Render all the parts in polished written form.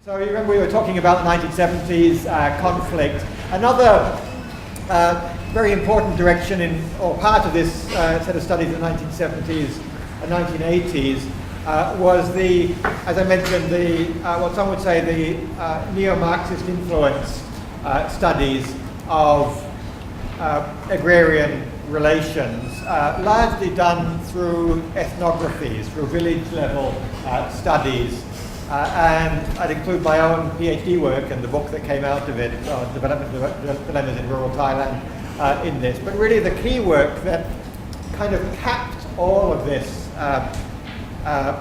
So you remember we were talking about the 1970s conflict. Another very important direction or part of this set of studies in the 1970s and 1980s was the, as I mentioned, what some would say the Neomarxist influenced studies of agrarian relations, largely done through ethnographies, through village level studies. And I'd include my own PhD work and the book that came out of it, Development Dilemmas in Rural Thailand, in this. But really the key work that kind of capped all of this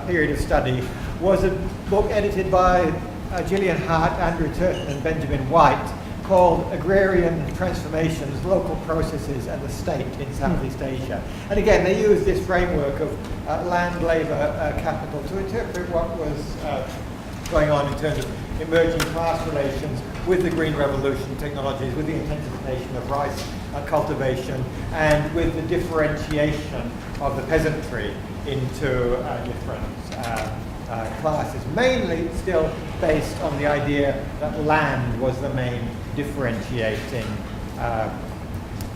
period of study was a book edited by Gillian Hart, Andrew Turton and Benjamin White called Agrarian Transformations, Local Processes and the State in Southeast Asia. And again, they used this framework of land, labour, capital to interpret what was going on in terms of emerging class relations with the Green Revolution technologies, with the intensification of rice cultivation, and with the differentiation of the peasantry into different classes, mainly still based on the idea that land was the main differentiating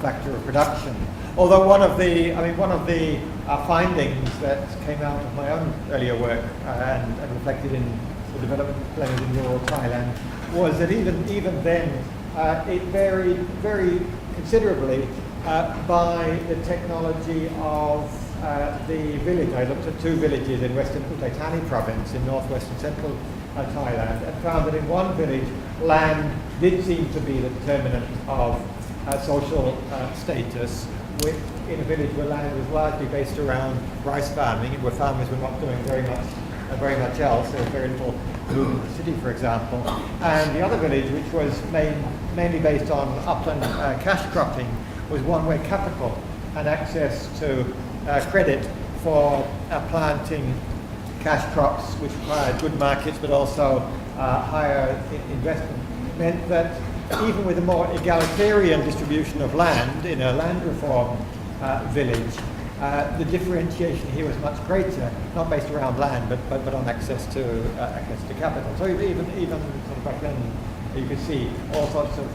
factor of production. Although one of the findings that came out of my own earlier work and reflected in the development plans in rural Thailand was that even then it varied very considerably by the technology of the village. I looked at two villages in western Uthai Thani province in northwestern central Thailand and found that in one village land did seem to be the determinant of social status, in a village where land was largely based around rice farming and where farmers were not doing very much else. There was very little movement in the city, for example. And the other village, which was mainly based on upland cash cropping, was one where capital and access to credit for planting cash crops, which required good markets but also higher investment, meant that even with a more egalitarian distribution of land in a land reform village, the differentiation here was much greater, not based around land, but on access to capital. So even sort of back then, you could see all sorts of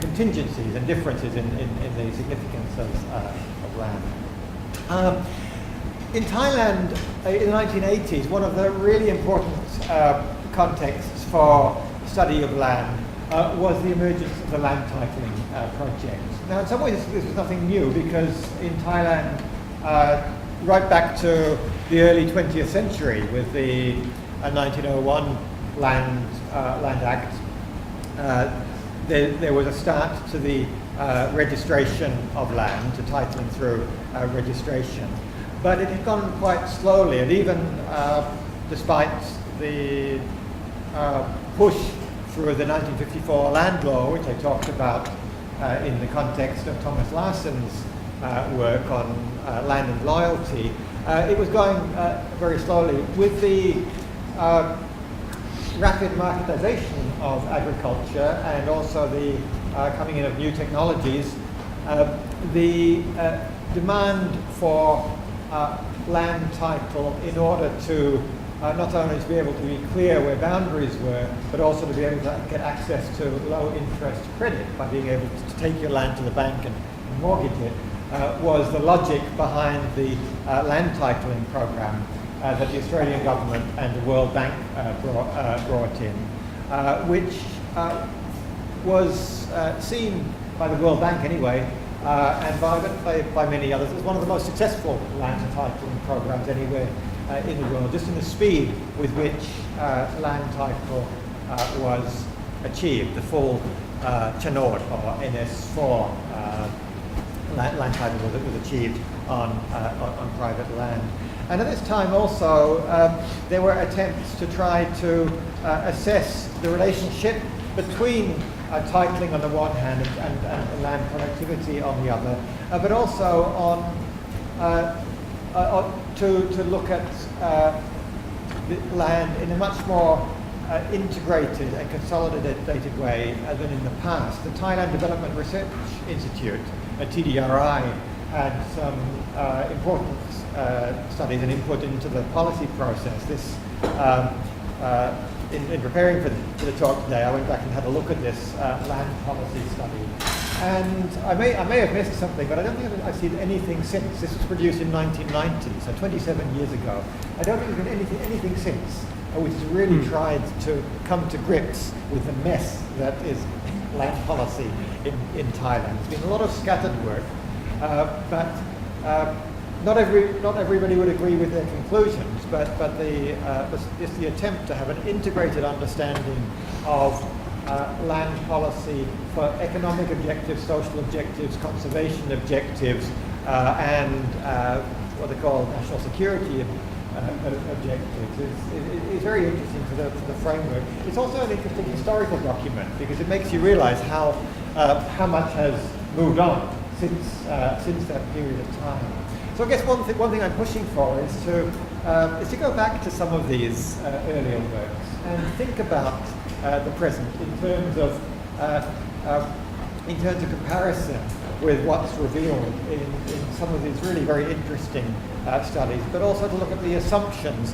contingencies and differences in the significance of land. In Thailand, in the 1980s, one of the really important contexts for study of land was the emergence of the land titling project. Now, in some ways, this was nothing new because in Thailand, right back to the early 20th century with the 1901 Land Act, there was a start to the registration of land, to titling through registration. But it had gone quite slowly, and even despite the push through the 1954 land law, which I talked about in the context of Thomas Larsson's work on land and loyalty, it was going very slowly. With the rapid marketization of agriculture and also the coming in of new technologies, the demand for land title in order to not only to be able to be clear where boundaries were, but also to be able to get access to low interest credit by being able to take your land to the bank and mortgage it, was the logic behind the land titling program that the Australian government and the World Bank brought in, which was seen by the World Bank anyway, and by many others as one of the most successful land titling programs anywhere in the world, just in the speed with which land title was achieved. The full Chanod or NS4 land title was achieved on private land. And at this time also, there were attempts to try to assess the relationship between titling on the one hand and land productivity on the other, but also to look at the land in a much more integrated and consolidated way than in the past. The Thailand Development Research Institute, TDRI, had some important studies and input into the policy process. This in preparing for the talk today, I went back and had a look at this land policy study. And I may have missed something, but I don't think I've seen anything since. This was produced in 1990, so 27 years ago. I don't think there's been anything since which has really tried to come to grips with the mess that is land policy in Thailand. There's been a lot of scattered work, but not everybody would agree with their conclusions. But it's the attempt to have an integrated understanding of land policy for economic objectives, social objectives, conservation objectives, and what they call national security objectives is very interesting to the framework. It's also an interesting historical document because it makes you realise how much has moved on since that period of time. So I guess one thing I'm pushing for is to go back to some of these earlier works and think about the present in terms of comparison with what's revealed in some of these really very interesting studies, but also to look at the assumptions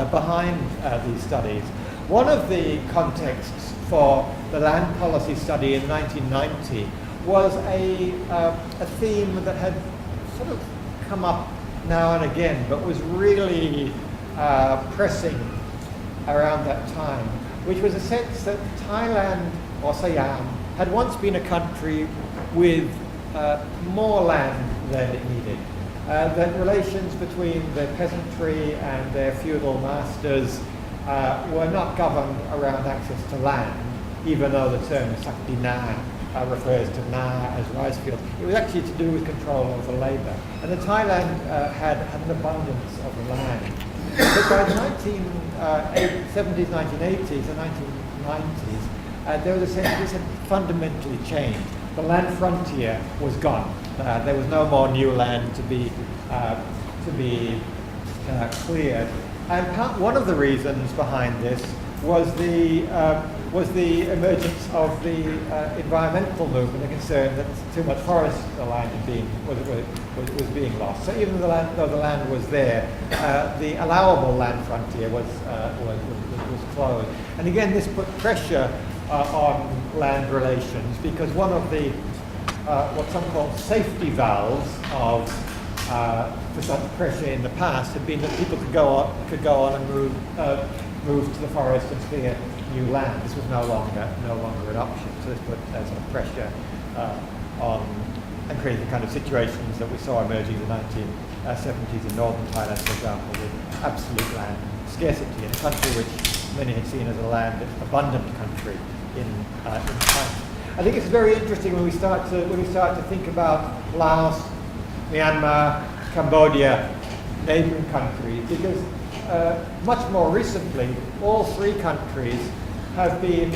behind these studies. One of the contexts for the land policy study in 1990 was a theme that had sort of come up now and again, but was really pressing around that time, which was a sense that Thailand, or Chayan, had once been a country with more land than it needed. That relations between the peasantry and their feudal masters were not governed around access to land, even though the term sakdina refers to na as rice fields. It was actually to do with control over labour. And the Thailand had an abundance of land. But by the 1970s, 1980s, and 1990s, there was a sense this had fundamentally changed. The land frontier was gone. There was no more new land to be cleared. And one of the reasons behind this was the emergence of the environmental movement, the concern that too much forest land was being lost. So even though the land was there, the allowable land frontier was closed. And again, this put pressure on land relations because one of the what some call safety valves of for such pressure in the past had been that people could go on and move to the forest and clear new land. This was no longer an option. So this put sort of pressure on and created the kind of situations that we saw emerging in the 1970s in northern Thailand, for example, with absolute land scarcity in a country which many had seen as a land abundant country in Thailand. I think it's very interesting when we start to think about Laos, Myanmar, Cambodia, neighbouring countries, because much more recently, all three countries have been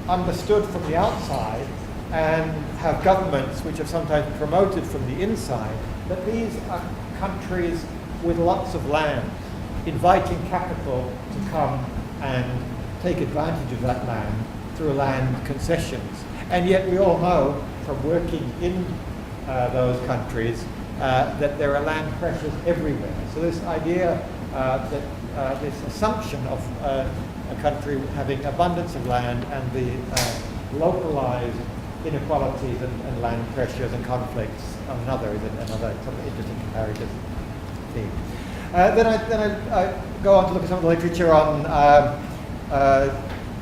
understood from the outside and have governments which have sometimes promoted from the inside that these are countries with lots of land, inviting capital to come and take advantage of that land through land concessions. And yet we all know from working in those countries that there are land pressures everywhere. So this idea that this assumption of a country having abundance of land and the localized inequalities and land pressures and conflicts on another is another sort of interesting comparative theme. Then I go on to look at some of the literature on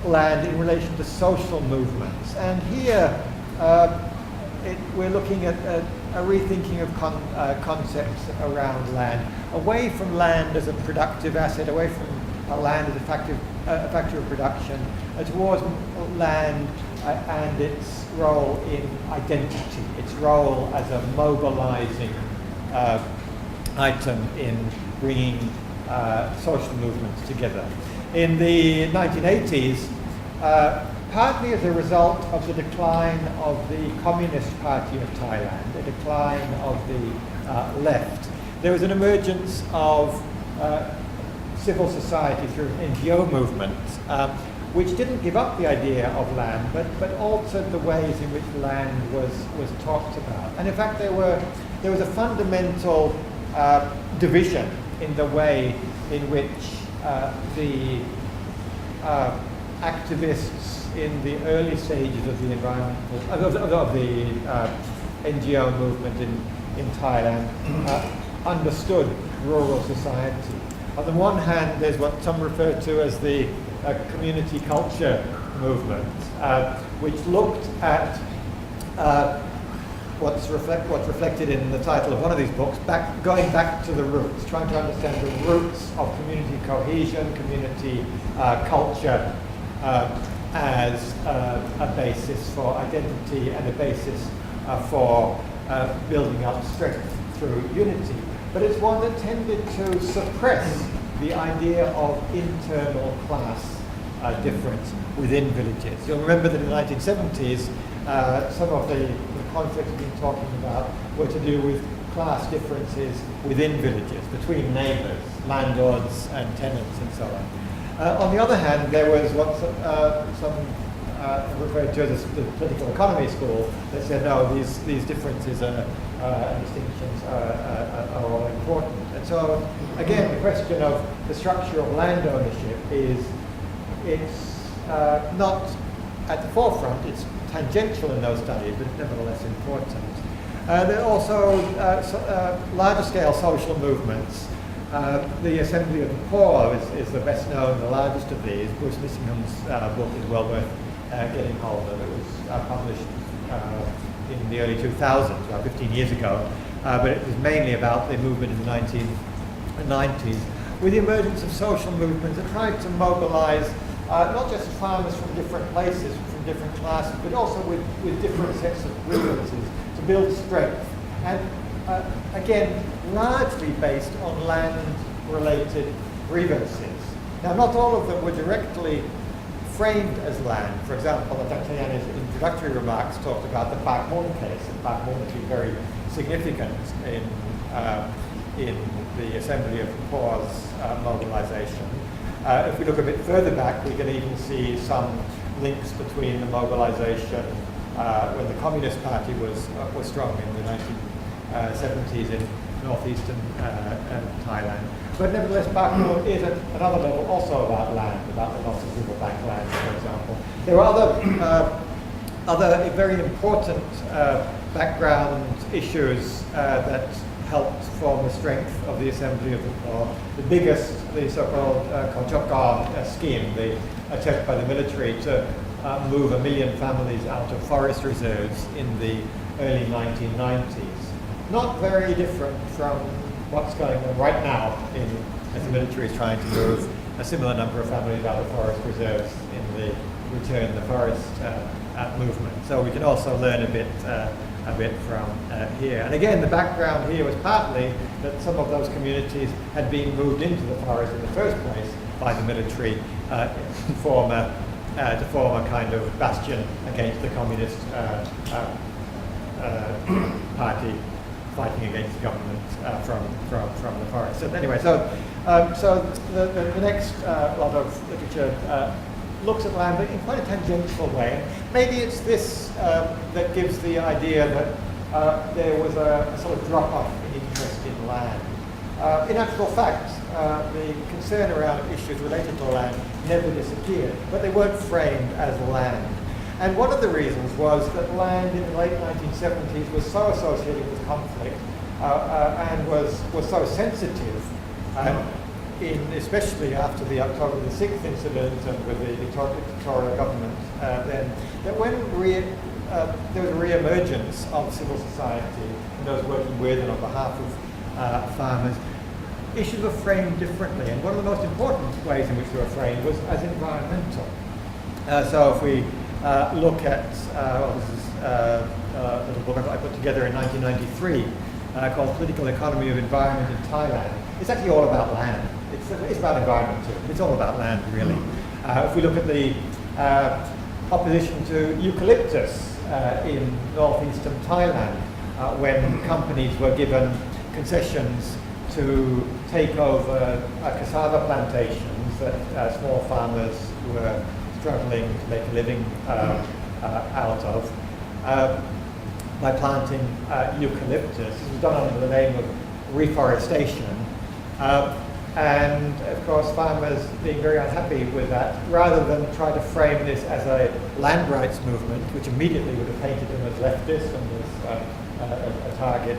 land in relation to social movements. And here we're looking at a rethinking of concepts around land, away from land as a productive asset, away from land as a factor of production, towards land and its role in identity, its role as a mobilizing item in bringing social movements together. In the 1980s, partly as a result of the decline of the Communist Party of Thailand, a decline of the left, there was an emergence of civil society through NGO movements, which didn't give up the idea of land, but altered the ways in which land was talked about. And in fact, there was a fundamental division in the way in which the activists in the early stages of the NGO movement in Thailand understood rural society. On the one hand, there's what some refer to as the community culture movement, which looked at what's reflected in the title of one of these books, going back to the roots, trying to understand the roots of community cohesion, community culture as a basis for identity and a basis for building up strength through unity. But it's one that tended to suppress the idea of internal class difference within villages. You'll remember that in the 1970s, some of the conflicts we've been talking about were to do with class differences within villages, between neighbours, landlords and tenants and so on. On the other hand, there was what some referred to as the political economy school that said, no, these differences and distinctions are all important. And so, again, the question of the structure of land ownership it's not at the forefront, it's tangential in those studies, but nevertheless important. There are also larger scale social movements. The Assembly of the Poor is the best known, the largest of these. Bruce Missingham's book is well worth getting hold of. It was published in the early 2000s, about 15 years ago, but it was mainly about the movement in the 1990s. With the emergence of social movements, it tried to mobilize not just farmers from different places, from different classes, but also with different sets of grievances to build strength. And again, largely based on land-related grievances. Now, not all of them were directly framed as land. For example, Dr. Chayan in his introductory remarks talked about the Pak Mun case, and Pak Mun has been very significant in the Assembly of the Poor's mobilization. If we look a bit further back, we can even see some links between the mobilization when the Communist Party was strong in the 1970s in northeastern Thailand. But nevertheless, Pak Mun is at another level also about land, about the loss of riverbank land, for example. There are other very important background issues that helped form the strength of the Assembly of the Poor. The biggest, the so-called Kochokar scheme, the attempt by the military to move 1 million families out of forest reserves in the early 1990s. Not very different from what's going on right now as the military is trying to move a similar number of families out of forest reserves in the Return the Forest movement. So we can also learn a bit from here. And again, the background here was partly that some of those communities had been moved into the forest in the first place by the military to form a kind of bastion against the Communist Party fighting against the government from the forest. So anyway, so the next lot of literature looks at land, but in quite a tangential way. Maybe it's this that gives the idea that there was a sort of drop-off in interest in land. In actual fact, the concern around issues related to land never disappeared, but they weren't framed as land. And one of the reasons was that land in the late 1970s was so associated with conflict and was so sensitive, especially after the October the 6th incident and with the dictatorial government then, that when there was a re-emergence of civil society and those working with and on behalf of farmers, issues were framed differently. And one of the most important ways in which they were framed was as environmental. So if we look at, this is a little book I put together in 1993 called Political Economy of Environment in Thailand. It's actually all about land. It's about environment too. It's all about land, really. If we look at the opposition to eucalyptus in northeastern Thailand, when companies were given concessions to take over cassava plantations that small farmers were struggling to make a living out of by planting eucalyptus. This was done under the name of reforestation. and of course farmers being very unhappy with that, rather than try to frame this as a land rights movement, which immediately would have painted them as leftist and as a target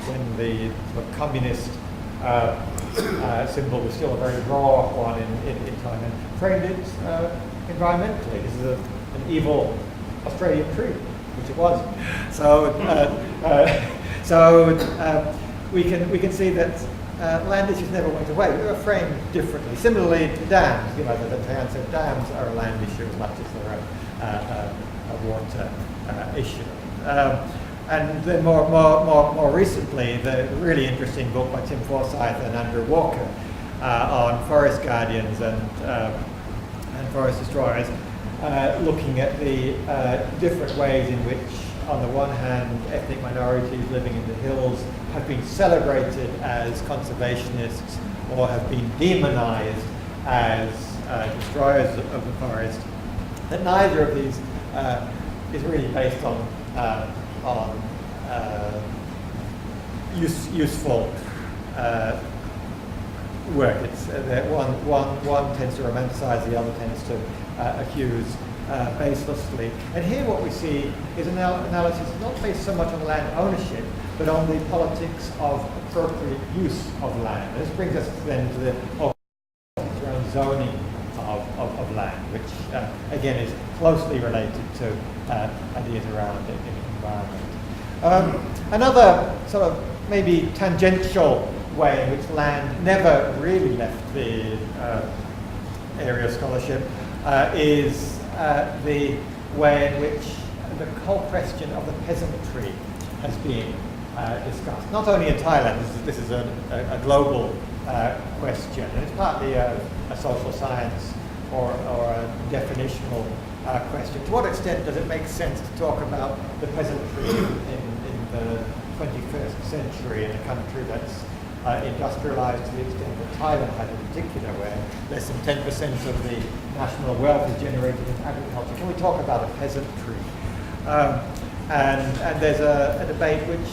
when the sort of communist symbol was still a very raw one in Thailand, framed it environmentally. This is an evil Australian tree, which it was. We can see that land issues never went away. They were framed differently. Similarly, dams. You know, the Chayan said dams are a land issue as much as they're a water issue. And then more recently, the really interesting book by Tim Forsyth and Andrew Walker on forest guardians and forest destroyers, looking at the different ways in which, on the one hand, ethnic minorities living in the hills have been celebrated as conservationists or have been demonized as destroyers of the forest, that neither of these is really based on useful work. It's that one tends to romanticize, the other tends to accuse baselessly. And here what we see is an analysis not based so much on land ownership, but on the politics of appropriate use of land. This brings us then to the around zoning of land, which again is closely related to ideas around environment. Another sort of maybe tangential way in which land never really left the area of scholarship is the way in which the whole question of the peasantry has been discussed. Not only in Thailand, this is a global question, and it's partly a social science or a definitional question. To what extent does it make sense to talk about the peasantry in the 21st century in a country that's industrialized to the extent that Thailand has in particular, where less than 10% of the national wealth is generated in agriculture? Can we talk about a peasantry? And there's a debate which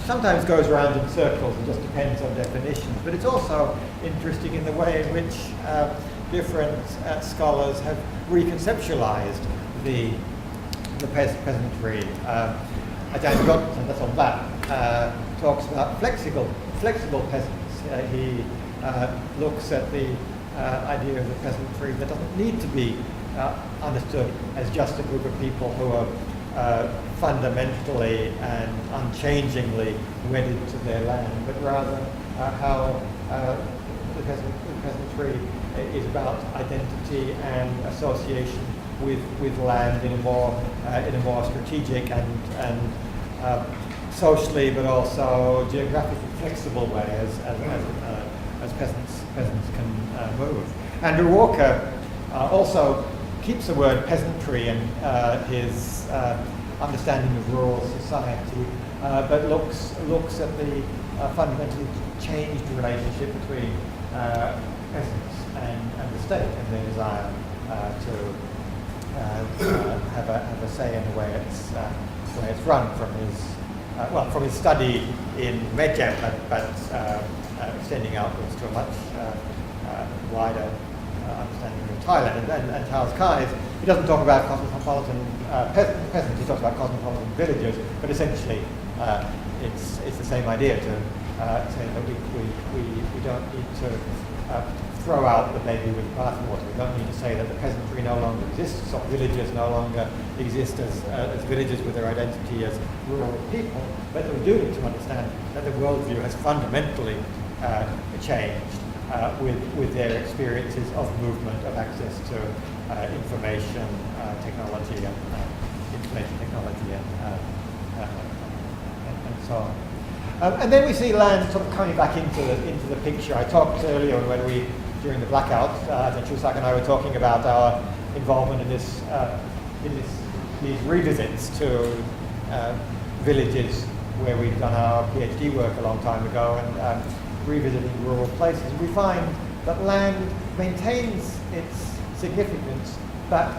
sometimes goes around in circles and just depends on definitions, but it's also interesting in the way in which different scholars have reconceptualized the peasantry. Daneil, that's on that, talks about flexible peasants. He looks at the idea of the peasantry that doesn't need to be understood as just a group of people who are fundamentally and unchangingly wedded to their land, but rather how the peasantry is about identity and association with land in a more strategic and socially, but also geographically flexible way as peasants can move. Andrew Walker also keeps the word peasantry in his understanding of rural society, but looks at the fundamentally changed relationship between peasants and the state and their desire to have a say in the way it's run, from his study in Mekong, but extending outwards to a much wider understanding of Thailand. And Charles Kai's, he doesn't talk about cosmopolitan peasants, he talks about cosmopolitan villagers, but essentially it's the same idea to say that we don't need to throw out the baby with the bathwater. We don't need to say that the peasantry no longer exists, or villagers no longer exist as villagers with their identity as rural people, but we do need to understand that the worldview has fundamentally changed with their experiences of movement, of access to information technology and information technology and so on. And then we see land sort of coming back into the picture. I talked earlier when during the blackout, Chusak and I were talking about our involvement in these revisits to villages where we'd done our PhD work a long time ago, and revisiting rural places. We find that land maintains its significance, but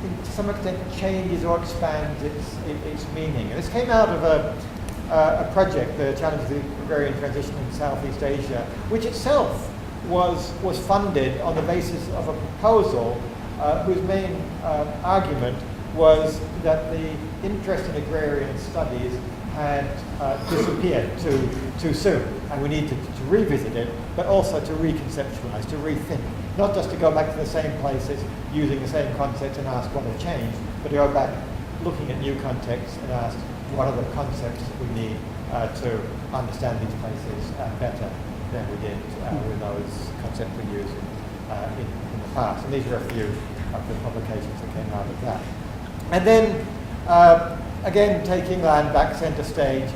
to some extent changes or expands its meaning. And this came out of a project, the Challenge of the Agrarian Transition in Southeast Asia, which itself was funded on the basis of a proposal whose main argument was that the interest in agrarian studies had disappeared too soon, and we needed to revisit it, but also to reconceptualize, to rethink, not just to go back to the same places using the same concepts and ask what had changed, but to go back looking at new contexts and ask what are the concepts that we need to understand these places better than we did with those concepts we used in the past. And these are a few of the publications that came out of that. And then, again, taking land back center stage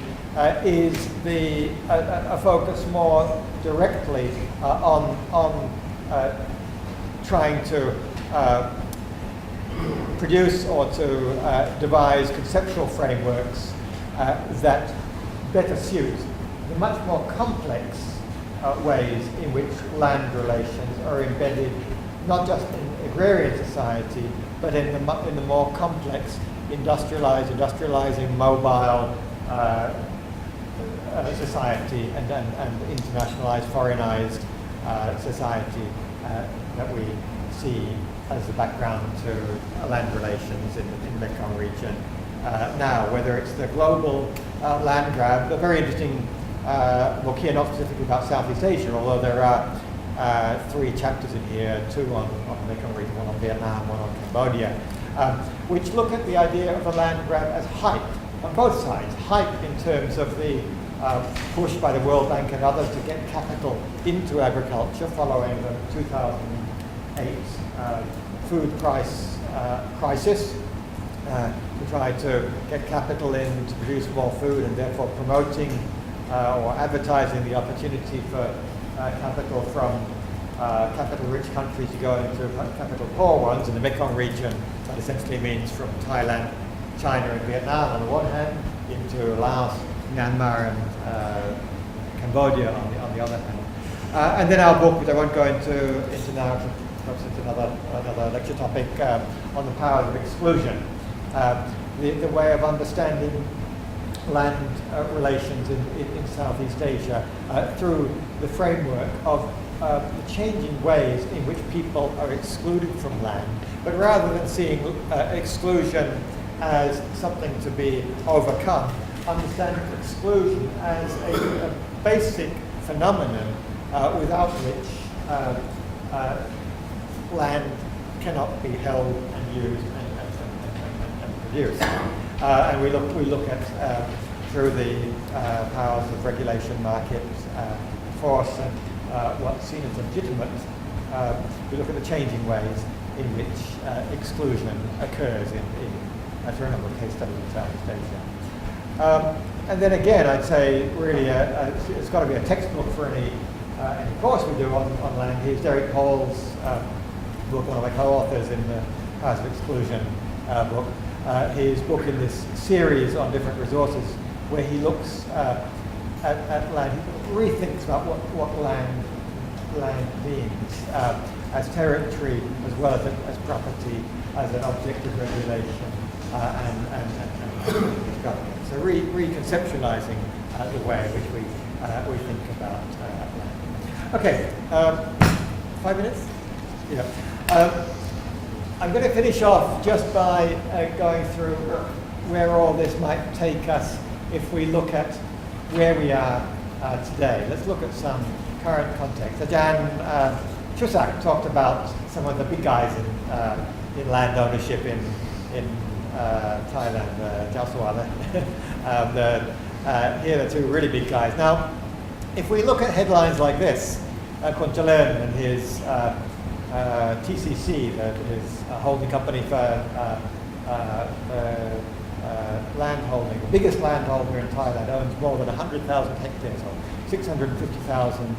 is a focus more directly on trying to produce or to devise conceptual frameworks that better suit the much more complex ways in which land relations are embedded not just in agrarian society, but in the more complex industrializing mobile society and internationalized, foreignized society that we see as the background to land relations in the Mekong region now, whether it's the global land grab, a very interesting book here, not specifically about Southeast Asia, although there are 3 chapters in here, 2 on the Mekong region, 1 on Vietnam, 1 on Cambodia, which look at the idea of the land grab as hype on both sides. Hype in terms of the push by the World Bank and others to get capital into agriculture following the 2008 food price crisis, to try to get capital in to produce more food and therefore promoting or advertising the opportunity for capital from capital-rich countries to go into capital-poor ones. In the Mekong region, that essentially means from Thailand, China and Vietnam on the one hand, into Laos, Myanmar and Cambodia on the other hand. And then our book, which I won't go into now, perhaps it's another lecture topic, on the powers of exclusion. The way of understanding land relations in Southeast Asia through the framework of the changing ways in which people are excluded from land, but rather than seeing exclusion as something to be overcome, understand exclusion as a basic phenomenon without which land cannot be held and used and produced. And we look at through the powers of regulation, market force, and what's seen as legitimate. We look at the changing ways in which exclusion occurs through a number of case studies in Southeast Asia. And then again, I'd say really it's got to be a textbook for any course we do on land. Here's Derek Hall's book, one of my co-authors in the Powers of Exclusion book. His book in this series on different resources, where he looks at land, he rethinks about what land means as territory as well as property, as an object of regulation and government. So reconceptualizing the way in which we think about land. Okay, 5 minutes? Yeah. I'm going to finish off just by going through where all this might take us if we look at where we are today. Let's look at some current context. Ajahn Chusak talked about some of the big guys in land ownership in Thailand, Jaswala. Here are 2 really big guys. Now, if we look at headlines like this, Khun Jalern and his TCC, his holding company for land holding, the biggest landholder in Thailand, owns more than 100,000 hectares, or 650,000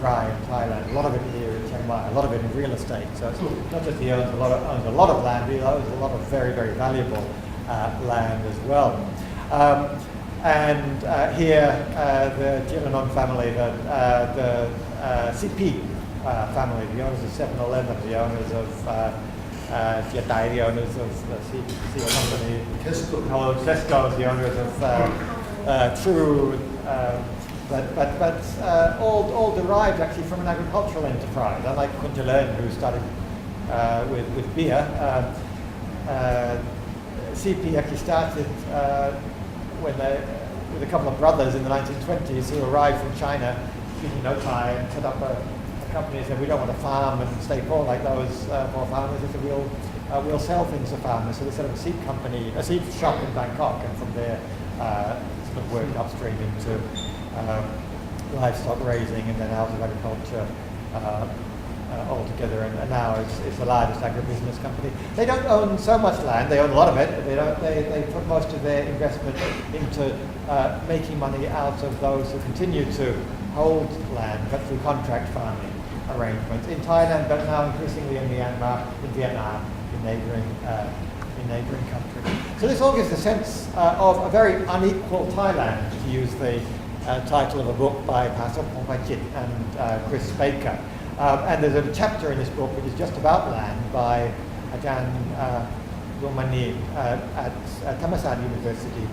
rai in Thailand. A lot of it here in Chiang Mai, a lot of it in real estate. So it's not just he owns a lot of land, he owns a lot of very, very valuable land as well. And here, the Jiranon family, the CP family, the owners of 7-Eleven, the owners of Jiatai, the owners of the CEO company, Tesco, the owners of True, but all derived actually from an agricultural enterprise. Unlike Kunjalen, who started with beer, CP actually started with a couple of brothers in the 1920s who arrived from China, speaking no Thai, and set up a company and said, we don't want to farm and stay poor like those poor farmers. They said, we'll sell things to farmers. So they set up a seed company, a seed shop in Bangkok, and from there sort of worked upstream into livestock raising and then out of agriculture altogether. And now it's the largest agribusiness company. They don't own so much land. They own a lot of it. They put most of their investment into making money out of those who continue to hold land, but through contract farming arrangements in Thailand, but now increasingly in Myanmar, in Vietnam, in neighbouring countries. So this all gives a sense of a very unequal Thailand, to use the title of a book by Pastor Pongpachit and Chris Baker. And there's a chapter in this book which is just about land by Ajahn Romani at Thammasat University,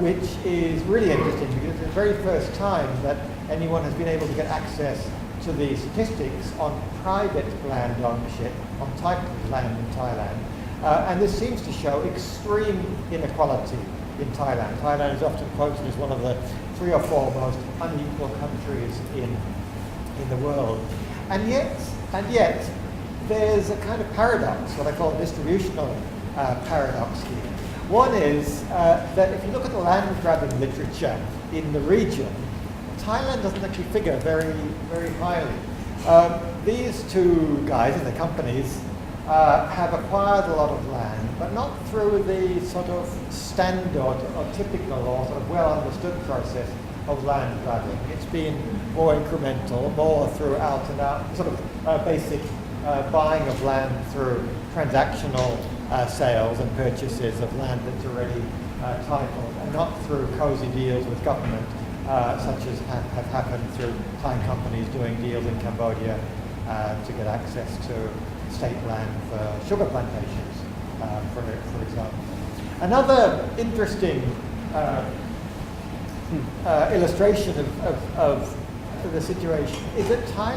which is really interesting because it's the very first time that anyone has been able to get access to the statistics on private land ownership, on titled land in Thailand. And this seems to show extreme inequality in Thailand. Thailand is often quoted as one of the 3 or 4 most unequal countries in the world. And yet, there's a kind of paradox, what I call a distributional paradox here. One is that if you look at the land grabbing literature in the region, Thailand doesn't actually figure very, very highly. These two guys and their companies have acquired a lot of land, but not through the sort of standard or typical or sort of well understood process of land grabbing. It's been more incremental, more through out and out, sort of basic buying of land through transactional sales and purchases of land that's already titled, and not through cozy deals with government, such as have happened through Thai companies doing deals in Cambodia to get access to state land for sugar plantations, for example. Another interesting illustration of the situation is that Thai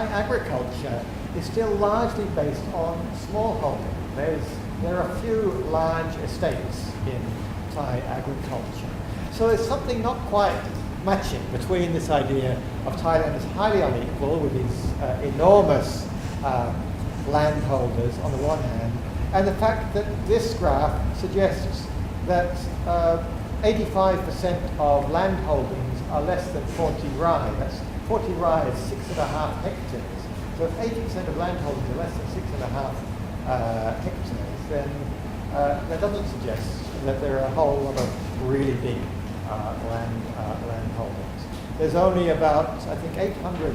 agriculture is still largely based on smallholding. There are a few large estates in Thai agriculture. So there's something not quite matching between this idea of Thailand as highly unequal with these enormous landholders on the one hand, and the fact that this graph suggests that 85% of land holdings are less than 40 rai. That's 40 rai is 6.5 hectares. So if 80% of land holdings are less than 6.5 hectares, then that doesn't suggest that there are a whole lot of really big land holdings. There's only about, I think, 800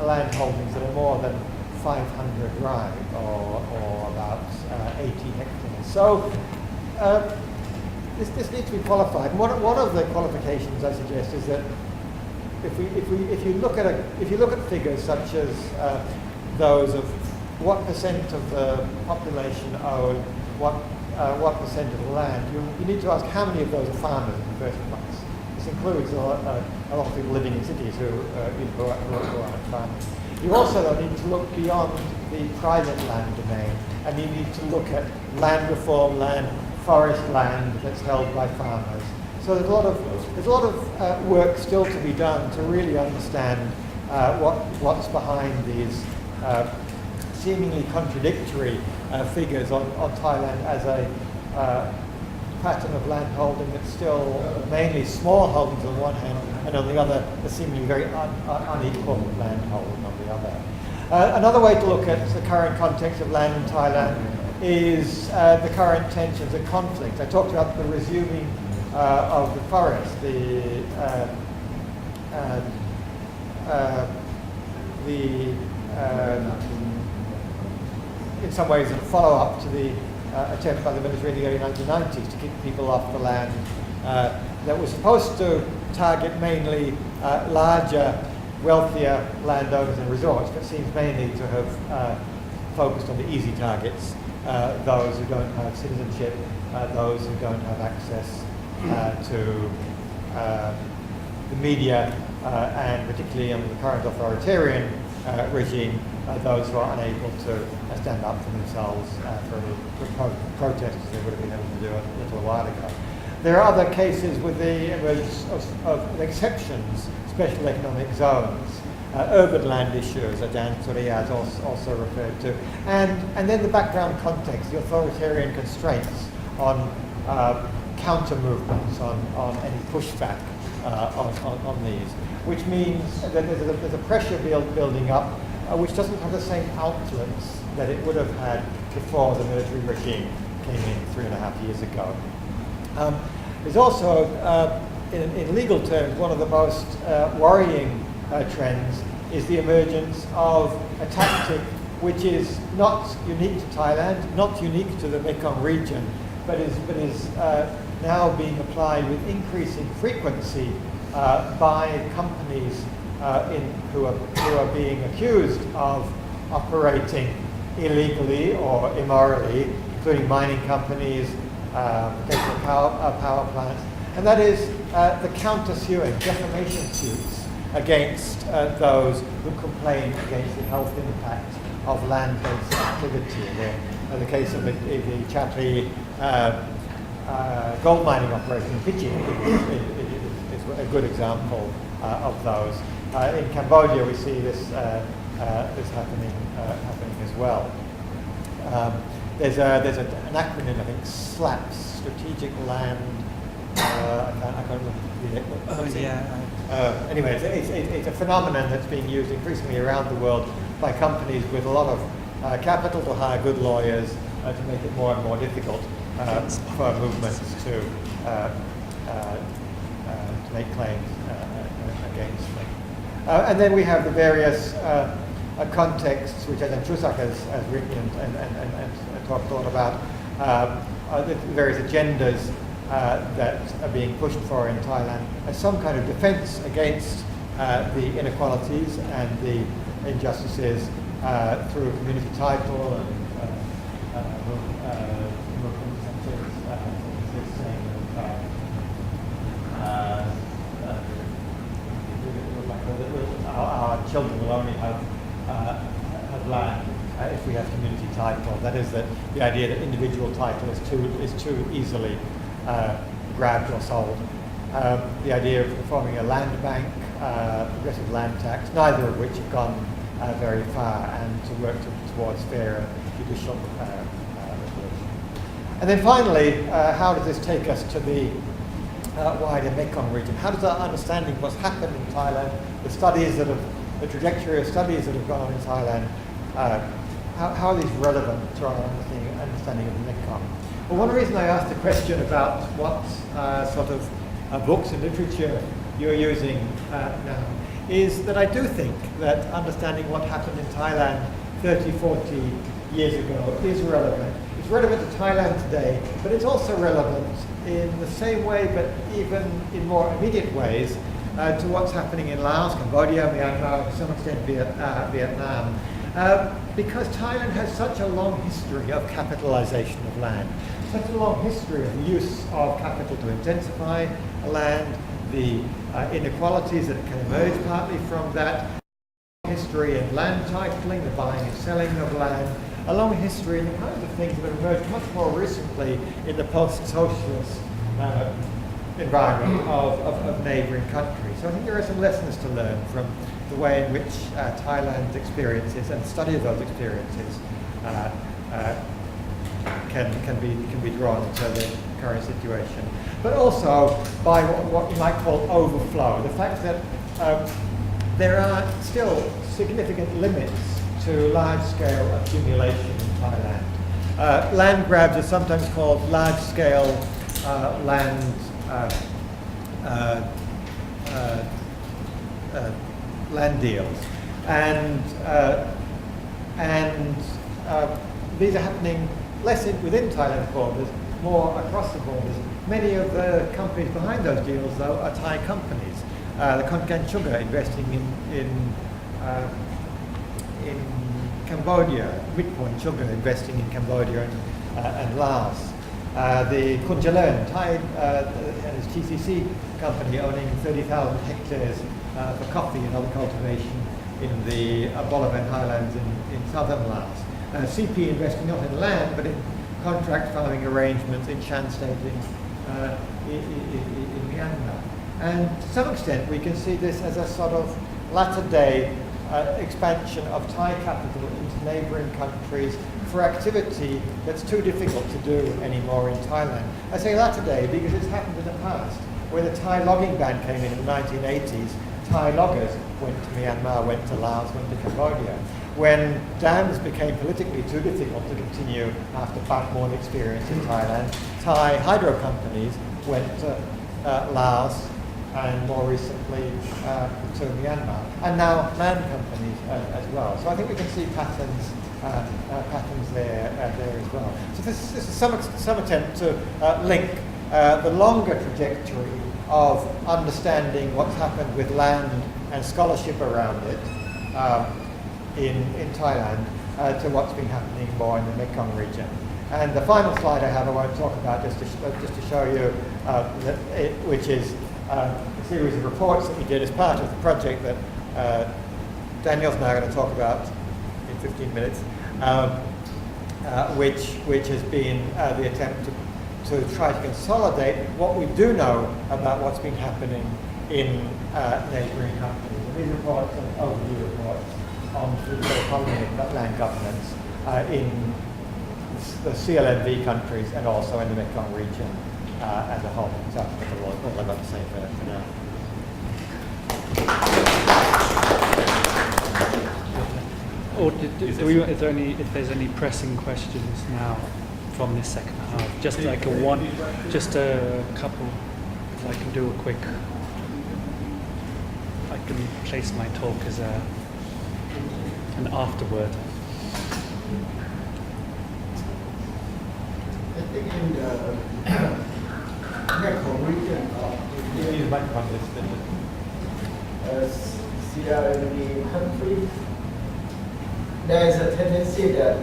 land holdings that are more than 500 rai, or about 80 hectares. So this needs to be qualified. And one of the qualifications I suggest is that if you look at figures such as those of what percent of the population own what percent of the land, you need to ask how many of those are farmers in the first place. This includes a lot of people living in cities who aren't farmers. You also need to look beyond the private land domain, and you need to look at land reform land, forest land that's held by farmers. So there's a lot of work still to be done to really understand what's behind these seemingly contradictory figures on Thailand as a pattern of land holding that's still mainly small holdings on one hand, and on the other, a seemingly very unequal land holding on the other. Another way to look at the current context of land in Thailand is the current tensions and conflicts. I talked about the resuming of the forest, in some ways a follow-up to the attempt by the military in the early 1990s to keep people off the land that was supposed to target mainly larger, wealthier landowners and resorts, but seems mainly to have focused on the easy targets, those who don't have citizenship, those who don't have access to the media, and particularly under the current authoritarian regime, those who are unable to stand up for themselves for protests they would have been able to do a little while ago. There are other cases with the emergence of exceptions, special economic zones, urban land issues, as Dan Surya has also referred to, and then the background context, the authoritarian constraints on counter movements, on any pushback on these, which means that there's a pressure building up which doesn't have the same outlets that it would have had before the military regime came in 3.5 years ago. There's also, in legal terms, one of the most worrying trends is the emergence of a tactic which is not unique to Thailand, not unique to the Mekong region, but is now being applied with increasing frequency by companies who are being accused of operating illegally or immorally, including mining companies, power plants, and that is the counter-suing, defamation suits against those who complain against the health impact of land-based activity. The case of the Chatri gold mining operation in Fiji is a good example of those. In Cambodia, we see this happening as well. There's an acronym, I think, SLAPS, Strategic Land. I can't remember. Anyway, it's a phenomenon that's being used increasingly around the world by companies with a lot of capital to hire good lawyers to make it more and more difficult for movements to make claims against them. And then we have the various contexts, which Ajahn Chusak has written and talked a lot about, the various agendas that are being pushed for in Thailand as some kind of defense against the inequalities and the injustices through community title and our children will only have land if we have community title. That is the idea that individual title is too easily grabbed or sold. The idea of forming a land bank, progressive land tax, neither of which have gone very far, and to work towards fair judicial resolution. And then finally, how does this take us to the wider Mekong region? How does our understanding of what's happened in Thailand, the trajectory of studies that have gone on in Thailand, how are these relevant to our understanding of the Mekong? Well, one reason I asked the question about what sort of books and literature you're using now is that I do think that understanding what happened in Thailand 30, 40 years ago is relevant. It's relevant to Thailand today, but it's also relevant in the same way, but even in more immediate ways, to what's happening in Laos, Cambodia, Myanmar, to some extent Vietnam. Because Thailand has such a long history of capitalization of land, such a long history of the use of capital to intensify land, the inequalities that can emerge partly from that, history in land titling, the buying and selling of land, a long history and the kinds of things that have emerged much more recently in the post-socialist environment of neighbouring countries. So I think there are some lessons to learn from the way in which Thailand's experiences and study of those experiences can be drawn into the current situation. But also by what you might call overflow, the fact that there are still significant limits to large-scale accumulation in Thailand. Land grabs are sometimes called large-scale land deals, and these are happening less within Thailand's borders, more across the borders. Many of the companies behind those deals, though, are Thai companies. The Konkan Sugar investing in Cambodia, Midpoint Sugar investing in Cambodia and Laos. the Kunjalern, Thai and his TCC company owning 30,000 hectares for coffee and other cultivation in the Bolaven highlands in southern Laos. CP investing not in land but in contract farming arrangements in Shan State in Myanmar. And to some extent we can see this as a sort of latter-day expansion of Thai capital into neighbouring countries for activity that's too difficult to do anymore in Thailand. I say latter-day because it's happened in the past. When the Thai logging ban came in the 1980s, Thai loggers went to Myanmar, went to Laos, went to Cambodia. When dams became politically too difficult to continue after Pakmon experience in Thailand, Thai hydro companies went to Laos and more recently to Myanmar, and now land companies as well. So I think we can see patterns there as well. So this is some attempt to link the longer trajectory of understanding what's happened with land and scholarship around it in Thailand to what's been happening more in the Mekong region. And the final slide I have, I won't talk about, just to show you, which is a series of reports that we did as part of the project that Daneil's now going to talk about in 15 minutes, which has been the attempt to try to consolidate what we do know about what's been happening in neighbouring countries. And these reports are overview reports on physical economy and land governance in the CLMV countries and also in the Mekong region as a whole. So that's all I've got to say for now. Or if there's any pressing questions now from this second half, just like just a couple. I can do a quick. I can place my talk as an afterward. I think in the Mekong region of CLMV country, there is a tendency that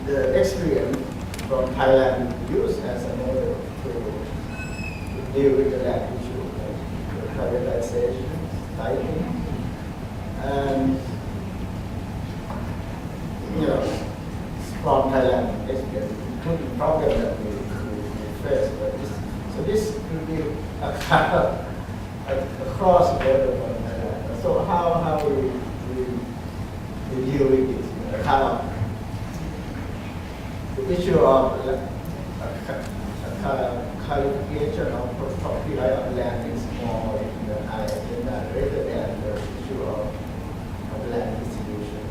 the experience from Thailand used as a model to deal with the land issue, like privatization, tithing, and from Thailand experience, including problem that we face. So this could be a kind of a cross border from Thailand. So how we deal with this? How the issue of clarification of property right of land is more in the high agenda rather than the issue of land distribution.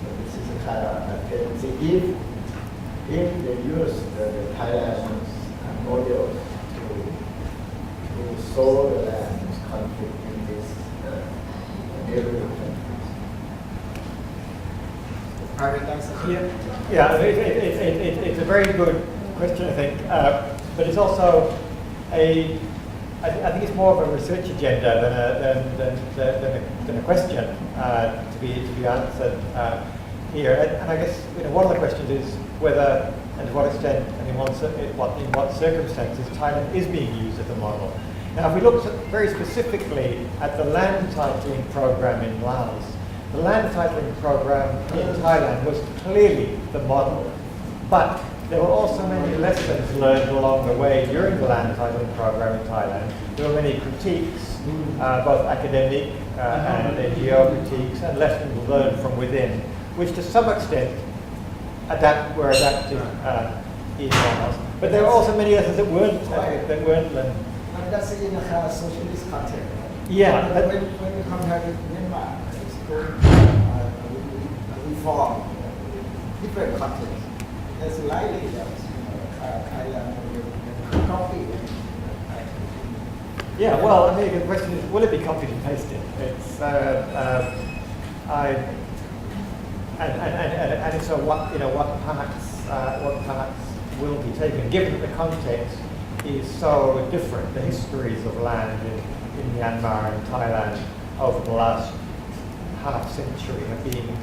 So this is a kind of tendency. If they use the Thailand model to solve the land conflict in this neighborhood countries. Yeah, it's a very good question, I think, but it's also I think it's more of a research agenda than a question to be answered here. And I guess one of the questions is whether and to what extent and in what circumstances Thailand is being used as a model. Now, if we look very specifically at the land titling program in Laos, the land titling program in Thailand was clearly the model, but there were also many lessons learned along the way during the land titling program in Thailand. There were many critiques, both academic and NGO critiques, and lessons learned from within, which to some extent were adapted in Laos. But there were also many lessons that weren't learned. And that's in a socialist context, right? Yeah. But when you compare with Myanmar, it's going reform, different contexts. It's likely that Thailand will copy it. Yeah, well, I mean, the question is, will it be copied and pasted? It's and so what parts will be taken, given that the context is so different. The histories of land in Myanmar and Thailand over the last half century have been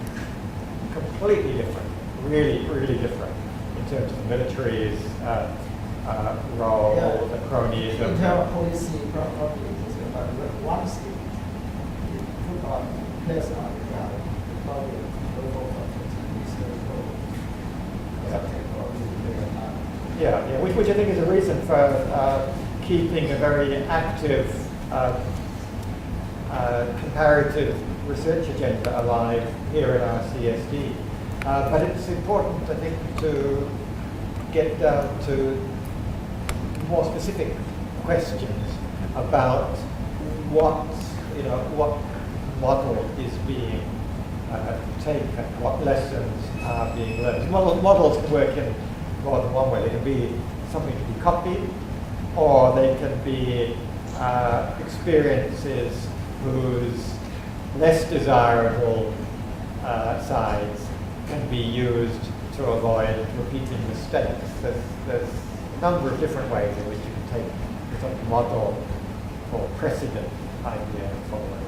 completely different, really, really different in terms of the military's role, the cronyism. Internal policy probably is about one state. You put on less on the ground, probably local Yeah, which I think is a reason for keeping a very active comparative research agenda alive here at RCSD. But it's important, I think, to get down to more specific questions about what model is being taken, what lessons are being learned. Models can work in more than one way. They can be something to be copied, or they can be experiences whose less desirable sides can be used to avoid repeating mistakes. There's a number of different ways in which you can take the sort of model or precedent idea forward.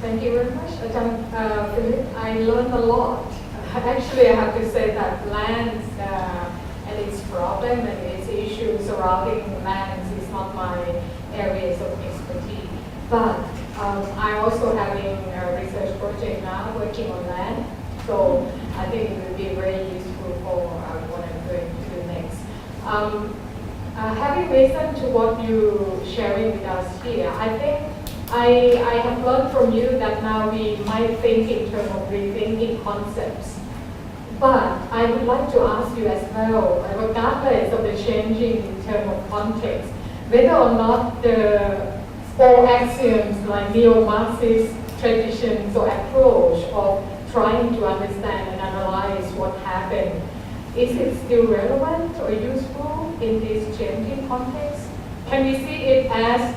Thank you very much, Phillip. I learned a lot. Actually, I have to say that lands and its problem and its issues surrounding lands is not my areas of expertise. But I'm also having a research project now working on land. So I think it will be very useful for what I'm going to do next. Having listened to what you're sharing with us here, I think I have learned from you that now we might think in terms of rethinking concepts. But I would like to ask you as well, regardless of the changing in terms of context, whether or not the four axioms like Neomarxist traditions or approach of trying to understand and analyze what happened, is it still relevant or useful in this changing context? Can we see it as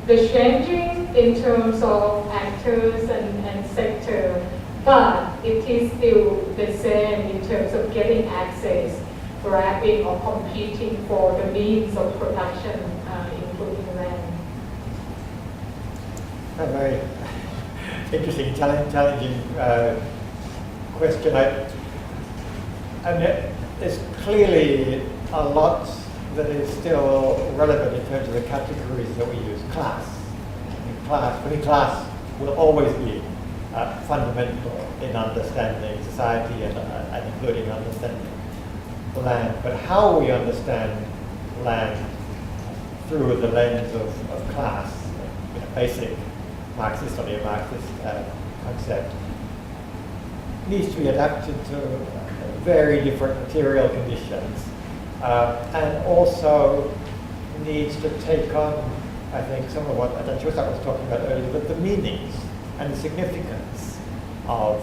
the changing in terms of actors and sector, but it is still the same in terms of getting access, grabbing or competing for the means of production, including land? A very interesting, challenging question. There's clearly a lot that is still relevant in terms of the categories that we use. Class. I mean, class will always be fundamental in understanding society and including understanding land. But how we understand land through the lens of class, basic Marxist or Neomarxist concept, needs to be adapted to very different material conditions, and also needs to take on, I think, some of what Chusak was talking about earlier, but the meanings and the significance of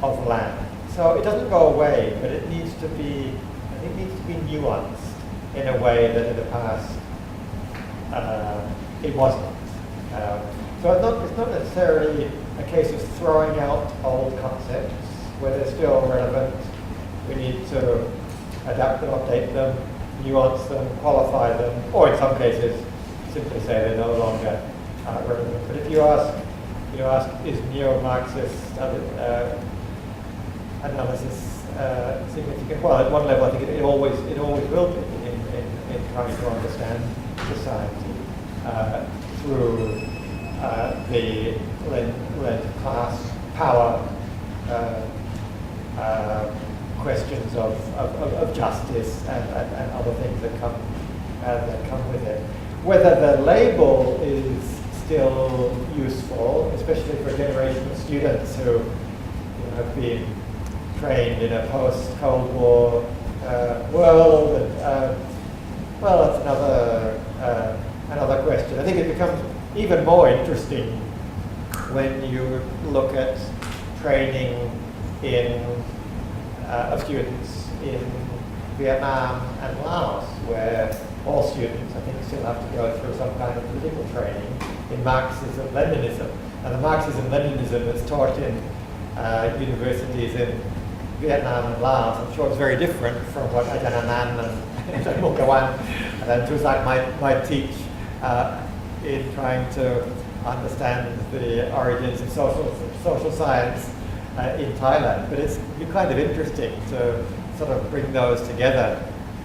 land. So it doesn't go away, but it needs to be, I think, needs to be nuanced in a way that in the past it wasn't. So it's not necessarily a case of throwing out old concepts where they're still relevant. We need to adapt them, update them, nuance them, qualify them, or in some cases simply say they're no longer relevant. But if you ask, is neo-Marxist analysis significant? Well, at one level, I think it always will be in trying to understand society through the lens of class, power, questions of justice and other things that come with it. Whether the label is still useful, especially for a generation of students who have been trained in a post-Cold War world, and well, that's another question. I think it becomes even more interesting when you look at training of students in Vietnam and Laos, where all students, I think, still have to go through some kind of political training in Marxism, Leninism. And the Marxism, Leninism that's taught in universities in Vietnam and Laos, I'm sure it's very different from what Ajahn Anand and Mukawan and Chusak might teach in trying to understands the origins of social science in Thailand. But it's kind of interesting to sort of bring those together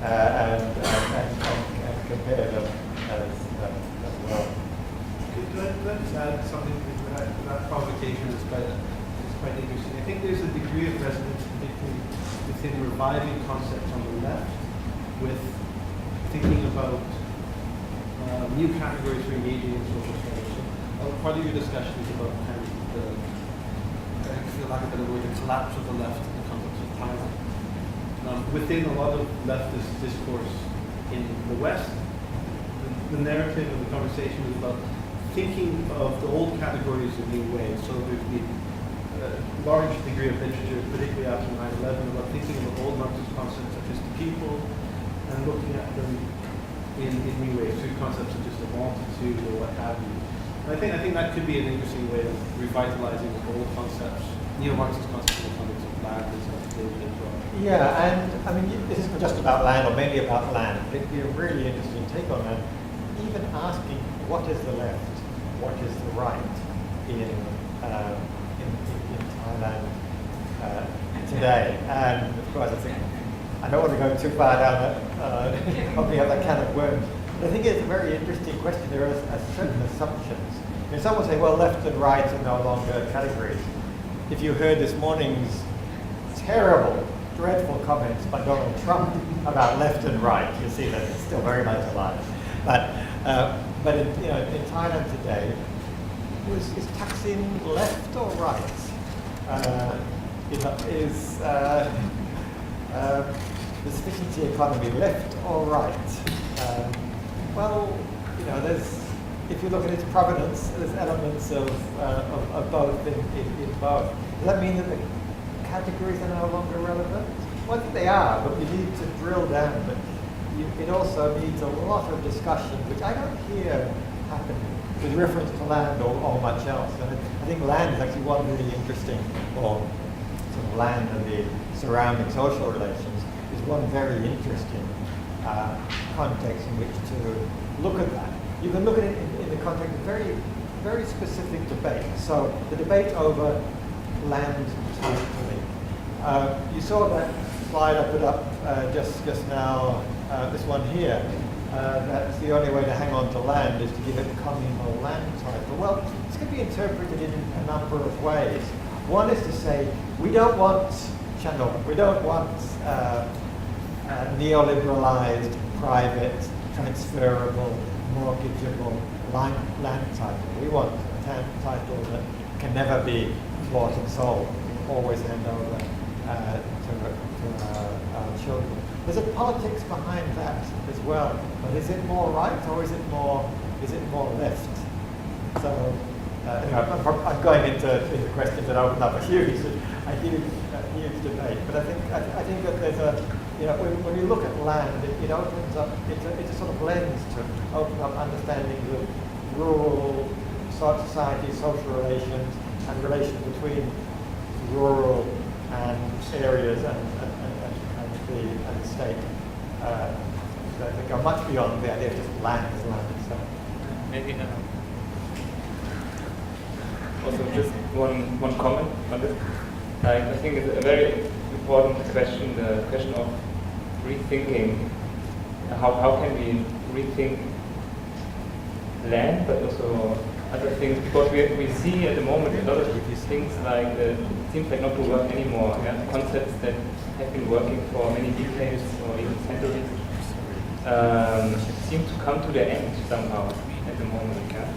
and compare them as well. Could I just add something to that provocation is quite interesting. I think there's a degree of resonance, particularly within reviving concepts on the left, with thinking about new categories for engaging in social studies. So, part of your discussion is about kind of for lack of a better word, the collapse of the left in the context of Thailand. Within a lot of leftist discourse in the West, the narrative of the conversation is about thinking of the old categories in new ways. So there's been a large degree of literature, particularly after 9/11, about thinking of old Marxist concepts such as the people and looking at them in new ways, through concepts such as the multitude or what have you. And I think that could be an interesting way of revitalizing old concepts, Neomarxist concepts in the context of land as well. Yeah, and I mean, this isn't just about land, or mainly about land. It'd be a really interesting take on that. Even asking what is the left, what is the right in Thailand today. And of course, I don't want to go too far down that, opening up that can of worms. But I think it's a very interesting question. There are certain assumptions. I mean, some will say, well, left and right are no longer categories. If you heard this morning's terrible, dreadful comments by Donald Trump about left and right, you see that it's still very much alive. But in Thailand today, is Thaksin left or right? Is the sufficiency economy left or right? Well, if you look at its provenance, there's elements of both in both. Does that mean that the categories are no longer relevant? Well, I think they are, but we need to drill down. But it also needs a lot of discussion, which I don't hear happen with reference to land or much else. And I think land is actually one really interesting, or sort of land and the surrounding social relations is one very interesting context in which to look at that. You can look at it in the context of very, very specific debate. So the debate over land titling. You saw that slide I put up just now, this one here. That's the only way to hang on to land is to give it a communal land title. Well, this could be interpreted in a number of ways. One is to say, we don't want neoliberalized, private, transferable, mortgageable land title. We want a title that can never be bought and sold, always hand over to our children. There's a politics behind that as well. But is it more right or is it more left? So anyway, I'm going into questions that open up a huge debate. But I think that there's when you look at land, it opens up. It's a sort of lens to open up understandings of rural society, social relations, and relations between rural and areas and the state that go much beyond the idea of just land as land itself. Maybe Also, just one comment on this. I think it's a very important question, the question of rethinking. How can we rethink land, but also other things? Because we see at the moment a lot of these things like it seems like not to work anymore. Yeah? Concepts that have been working for many decades or even centuries seem to come to their end somehow at the moment. Yeah?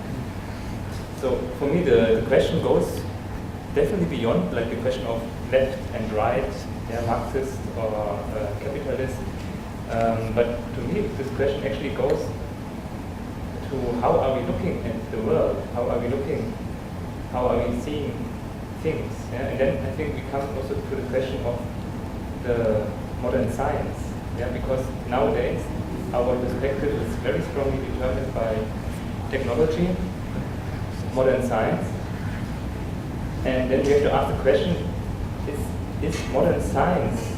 So for me, the question goes definitely beyond like the question of left and right, yeah, Marxist or capitalist. But to me, this question actually goes to how are we looking at the world? How are we seeing things? Yeah? And then I think we come also to the question of the modern science. Yeah? Because nowadays our perspective is very strongly determined by technology, modern science. And then we have to ask the question, is modern science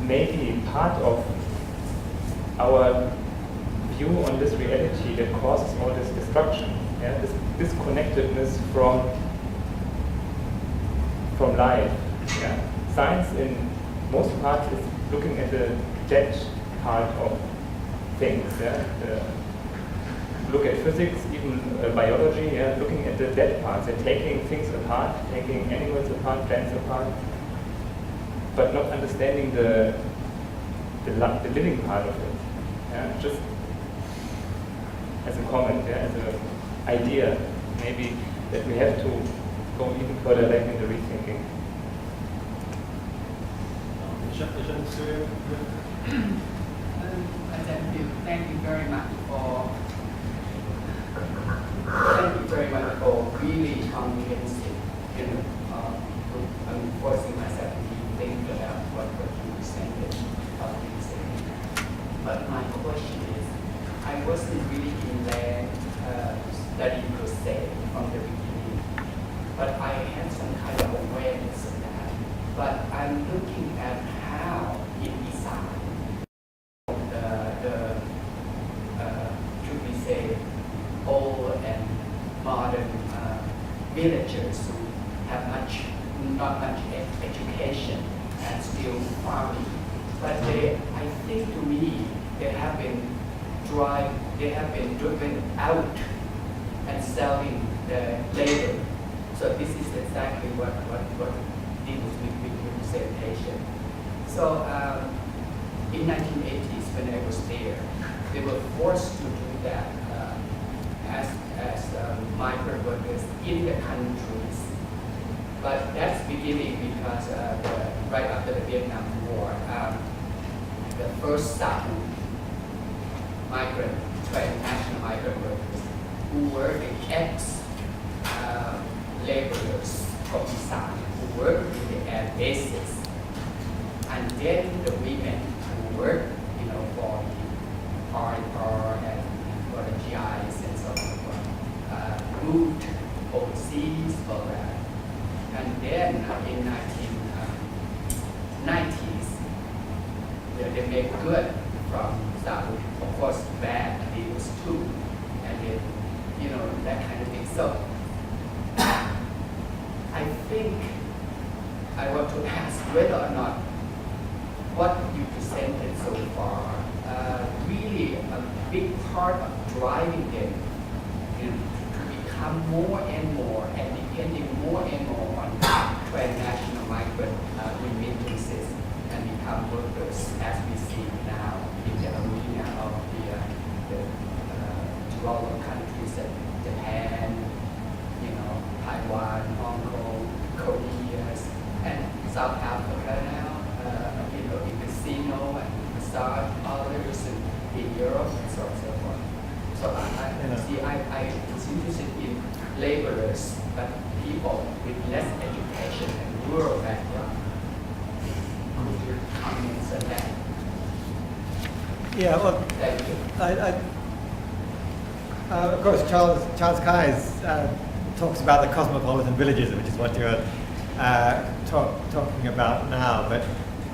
maybe part of our view on this reality that causes all this destruction, yeah? This disconnectedness from life. Yeah? Science in most parts is looking at the dead part of things. Yeah? Look at physics, even biology, yeah? Looking at the dead parts and taking things apart, taking animals apart, plants apart, but not understanding the living part of it. Yeah? Just as a comment, yeah? As an idea, maybe that we have to go even further back in the rethinking. Thank you very much for really comprehensive, forcing myself to think about what you presented. But my question is, I wasn't really in land study per se from the beginning, but I had some kind of awareness of that. But I'm looking at how in design, should we say, old and modern villagers who have not much education and still farming. But I think to me, they have been driven out and selling the labor. So this is exactly what deals with your presentation. So in 1980s, when I was there, they were forced to do that as migrant workers in the countries. But that's beginning because right after the Vietnam War, the first South transnational migrant workers who were the ex-laborers from Isan who worked in the air bases, and then the women who worked, for the RR and for the GIs and so on, moved overseas for that. And then in 1990s, they made good from South, of course, bad deals too, and then, that kind of thing. So I think I want to ask whether or not what you presented so far really a big part of driving them to become more and more and depending more and more on transnational migrant remittances and become workers as we see now in the arena of the developed countries like Japan, Taiwan, Hong Kong, Korea, and South Africa now, in casino and massage others in Europe and so on and so forth. So I was interested in laborers, but people with less education and rural background. Could you comment on that? Yeah, well, Thank you. Of course, Charles Keyes talks about the cosmopolitan villages, which is what you're talking about now. But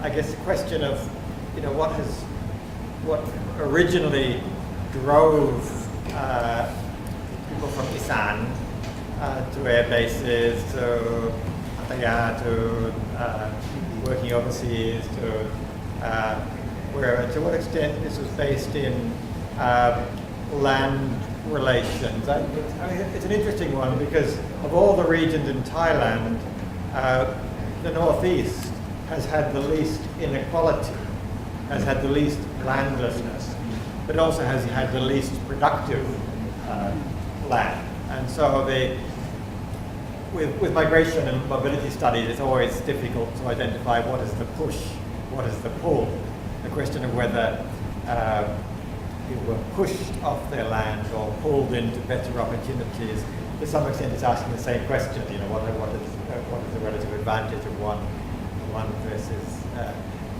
I guess the question of, what originally drove people from Isan to air bases, to Pattaya, to working overseas, to wherever. To what extent this was based in land relations. It's an interesting one because of all the regions in Thailand, the Northeast has had the least inequality, has had the least landlessness, but also has had the least productive land. And so with migration and mobility studies, it's always difficult to identify what is the push, what is the pull. The question of whether people were pushed off their land or pulled into better opportunities, to some extent is asking the same question, what is the relative advantage of one versus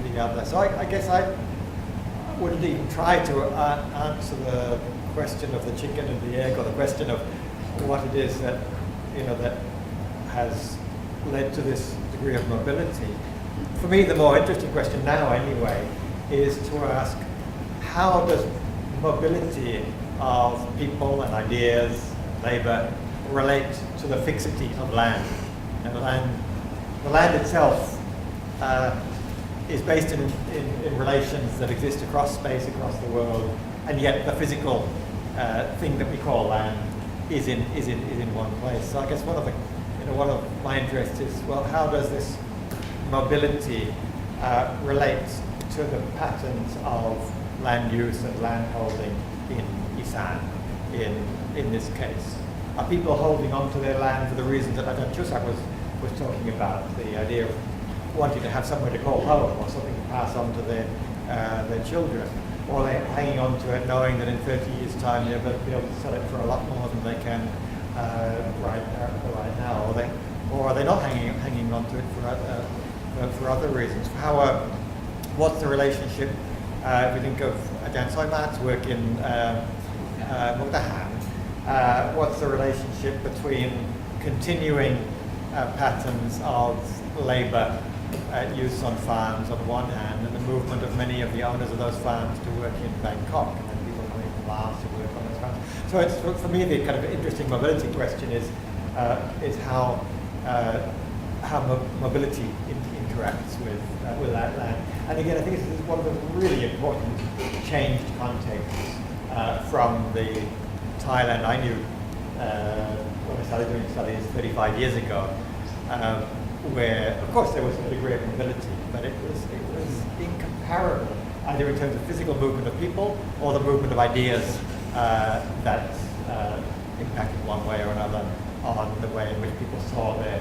the other. So I guess I wouldn't even try to answer the question of the chicken and the egg, or the question of what it is that, that has led to this degree of mobility. For me, the more interesting question now anyway is to ask, how does mobility of people and ideas, labour, relate to the fixity of land. And the land itself is based in relations that exist across space, across the world, and yet the physical thing that we call land is in one place. So I guess one of my interests is, well, how does this mobility relate to the patterns of land use and land holding in Isan, in this case? Are people holding on to their land for the reasons that Ajahn Chusak was talking about, the idea of wanting to have somewhere to call home or something to pass on to their children? Or are they hanging on to it knowing that in 30 years' time they'll be able to sell it for a lot more than they can right now? Or are they not hanging on to it for other reasons? What's the relationship, if we think of Ajahn Soimat's work in Mukdahan, what's the relationship between continuing patterns of labour use on farms on the one hand, and the movement of many of the owners of those farms to work in Bangkok, and then people coming from Laos to work on those farms? So it's, for me, the kind of interesting mobility question is how mobility interacts with that land. And again, I think this is one of the really important changed contexts from the Thailand I knew when I started doing studies 35 years ago, where, of course, there was a degree of mobility, but it was incomparable, either in terms of physical movement of people or the movement of ideas that impacted one way or another on the way in which people saw their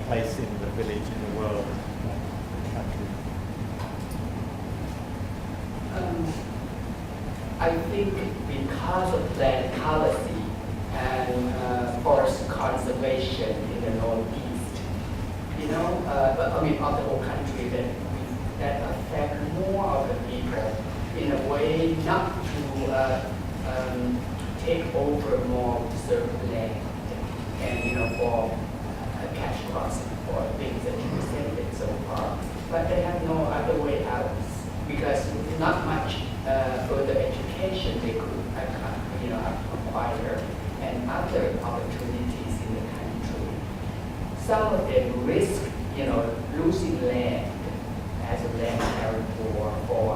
place in the village, in the world, in the country. I think because of land policy and forest conservation in the Northeast, of the whole country, that affect more of the people in a way not to take over more reserved land and for cash crops for things that you presented so far. But they have no other way out because not much further education they could acquire and other opportunities in the country. Some of them risk losing land as a land guarantor for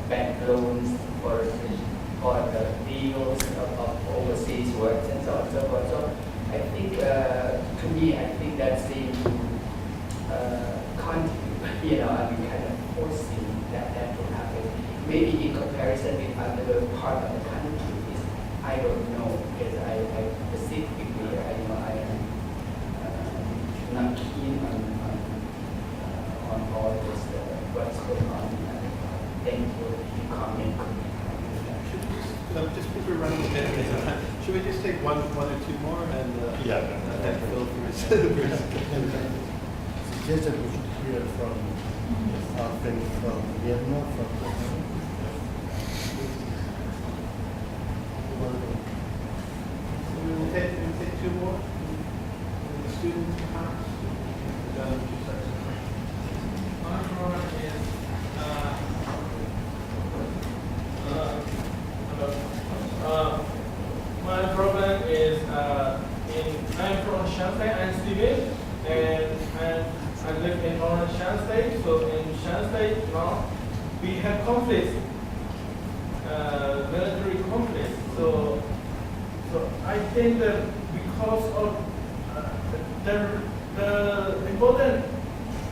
bank loans or the deals of overseas works and so on and so forth. So I think, to me, I think that seems to contribute, kind of forcing that to happen. Maybe in comparison with other part of the country, I don't know, because I specifically, I am not keen on all this, what's going on. Thank you for your comment. Just because we're running a bit of time, should we just take one or two more and then Phil Suggested we should hear from our friend from Myanmar, from we will take two more. The students perhaps. My problem is I'm from Shanghai and Tibet, and I live in Orange Shanghai. So in Shanghai now we have conflicts, military conflicts. So I think that because of the important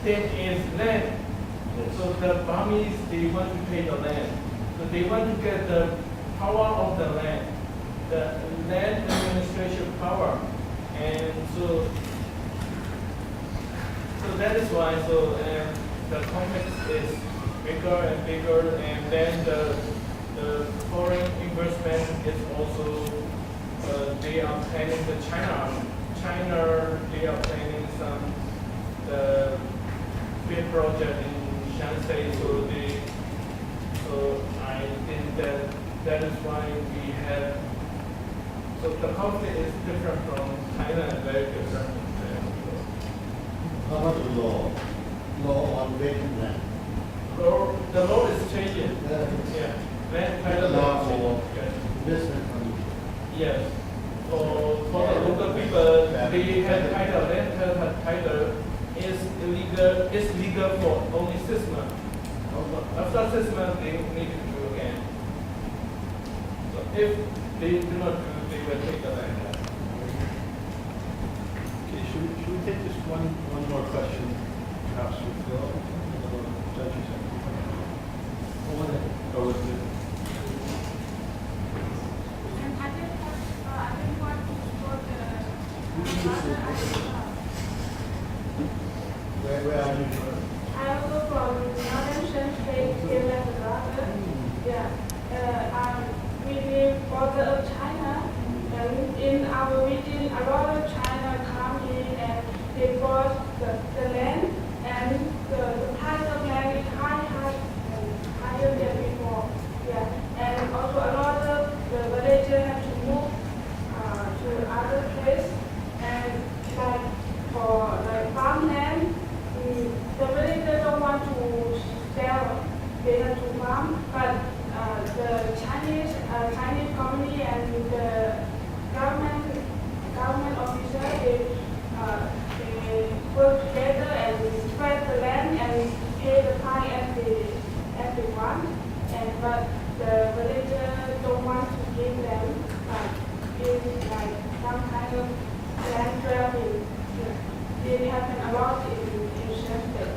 thing is land. So the Burmese, they want to pay the land. So they want to get the power of the land, the land administration power. And so that is why the conflict is bigger and bigger, and then the foreign investment is also they are planning the China they are planning some the big project in Shanghai, so I think that is why we have. So the conflict is different from Thailand, very different. how about the law? Law on vacant land? The law is changing. Yeah. Yeah. land title Allow law. for Yes. investment money. Yes. So for the local people, they have title, land title is illegal. It's legal for only 6 months. After 6 months, they need to do again. So if they do not do, they will take the land. Okay, should we take just one more question, perhaps with Phillip, judges? Or with the And I didn't want to support where are you from? I also from Northern State, Finland, brother. Yeah. We live border of China, and in our region, a lot of China come in and they bought the land, and the price of land is higher than before. Yeah. And also a lot of the villagers have to move to other place, and like for like farmland, the villagers don't want to sell, they have to farm, but the Chinese company and the government officer, they work together and spread the land and pay the price as they want. But the villagers don't want to give them, it's like some kind of land grabbing. It happen a lot in Shanghai.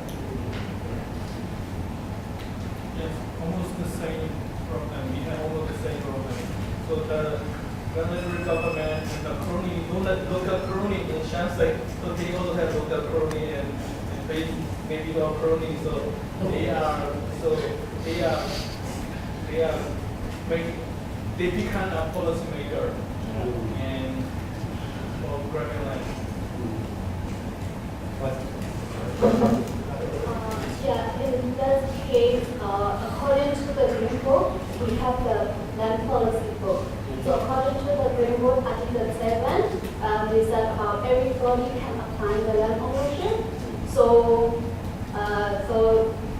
Yes, almost the same problem. We have almost the same problem. So the military government and the crony, local crony in Shanghai, so they also have local crony and maybe no crony. So they become a policy maker and for grabbing land. Yeah, in that case, according to the Green Book, we have the land policy book. So according to the Green Book, Article 7, we said everybody can apply the land ownership. So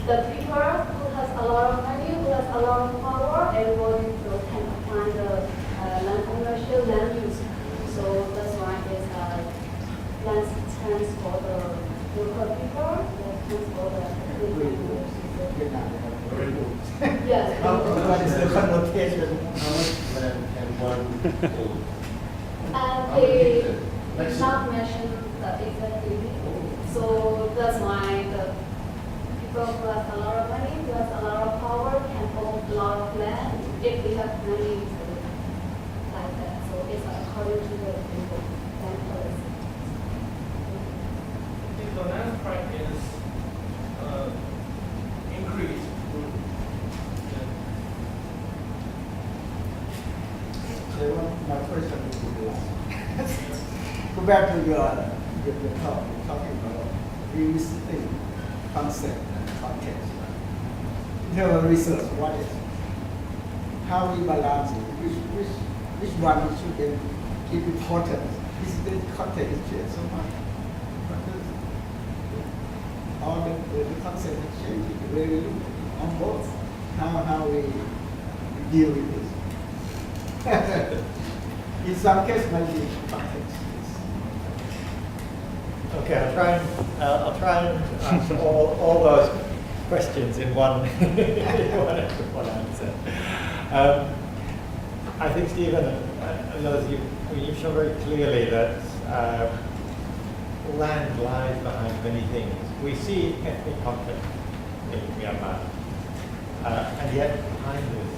the people who has a lot of money, who has a lot of power, everybody can apply the land ownership, land use. So that's why it's land stands for the local people, land stands for the yes. What is the connotation? How much land can one hold? They not mention exactly. So that's why the people who have a lot of money, who has a lot of power, can own a lot of land if they have money like that. So it's according to the people land policy. I think the land price is increased. My question is the last. Go back to your talk, talking about revisiting concept and context. In terms of research, what is it? How we balance it? Which one should give importance? Is the context change so much? All the concept is changing. Really on both. How we deal with this? In some cases, maybe context. Okay, I'll try and answer all those questions in one one answer. I think Stephen and others, you've shown very clearly that land lies behind many things. We see ethnic conflict in Myanmar, and yet behind this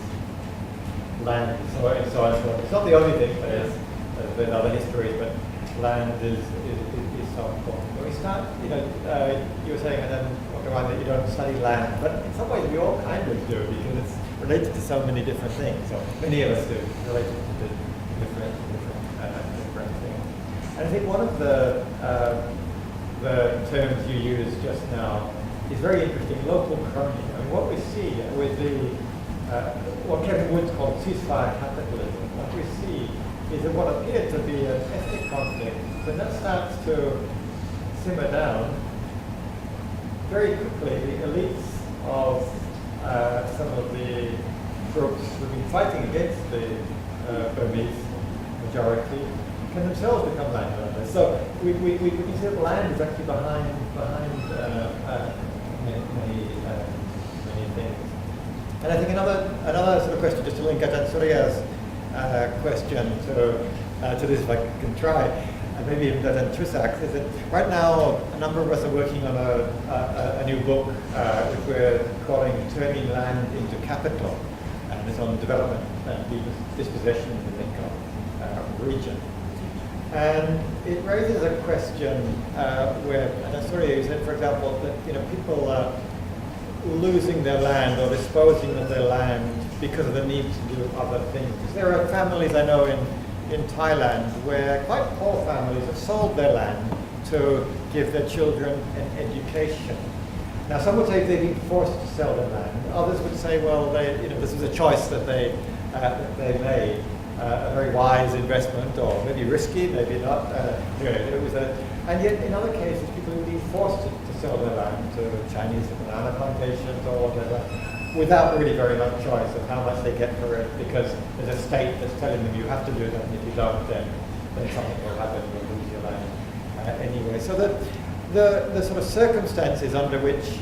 land, so on and so forth. It's not the only thing, but there's other histories, but land is so important. When we start, you were saying, and then Dr. Ryan, that you don't study land, but in some ways we all kind of do, because it's related to so many different things. So many of us do, related to different things. And I think one of the terms you used just now is very interesting, local crony. I mean, what we see with what Kevin Woods called ceasefire capitalism, what we see is that what appeared to be an ethnic conflict, when that starts to simmer down, very quickly the elites of some of the groups who've been fighting against the Burmese majority can themselves become landowners. So we can see that land is actually behind many things. And I think another sort of question, just to link Ajahn Surya's question to this, if I can try, and maybe even Ajahn Chusak, is that right now a number of us are working on a new book which we're calling Turning Land into Capital, and it's on development and dispossession in the Mekong region. And it raises a question where Ajahn Surya said, for example, that people are losing their land or disposing of their land because of the need to do other things. Because there are families I know in Thailand where quite poor families have sold their land to give their children an education. Now, some would say they've been forced to sell their land. Others would say, well, this was a choice that they made, a very wise investment, or maybe risky, maybe not. It was and yet, in other cases, people who have been forced to sell their land to Chinese banana plantations or whatever, without really very much choice of how much they get for it, because there's a state that's telling them you have to do that, and if you don't, then something will happen, you'll lose your land anyway. So the sort of circumstances under which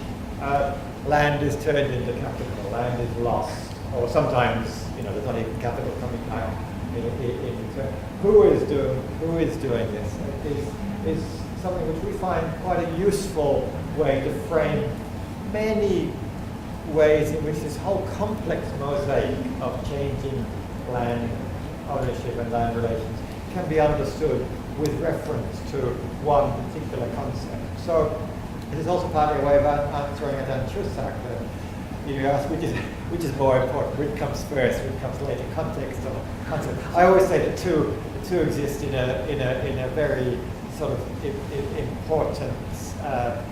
land is turned into capital, land is lost, or sometimes there's not even capital coming out in return. Who is doing this? Is something which we find quite a useful way to frame many ways in which this whole complex mosaic of changing land ownership and land relations can be understood with reference to one particular concept. So this is also partly a way of answering Ajahn Chusak that you ask which is more important, which comes first, which comes later, context or concept. I always say that the two exist in a very sort of important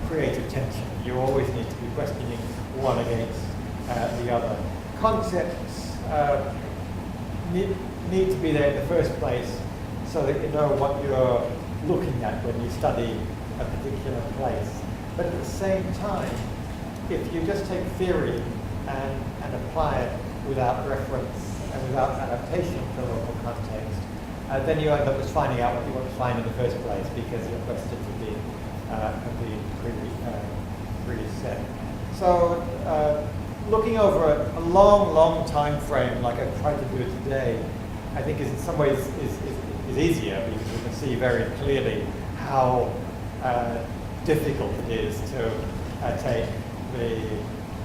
creative tension. You always need to be questioning one against the other. Concepts need to be there in the first place so that you know what you're looking at when you study a particular place. But at the same time, if you just take theory and apply it without reference and without adaptation to local context, then you end up just finding out what you want to find in the first place because your questions have been preset. So looking over a long time frame like I've tried to do today, I think is in some ways is easier because you can see very clearly how difficult it is to take the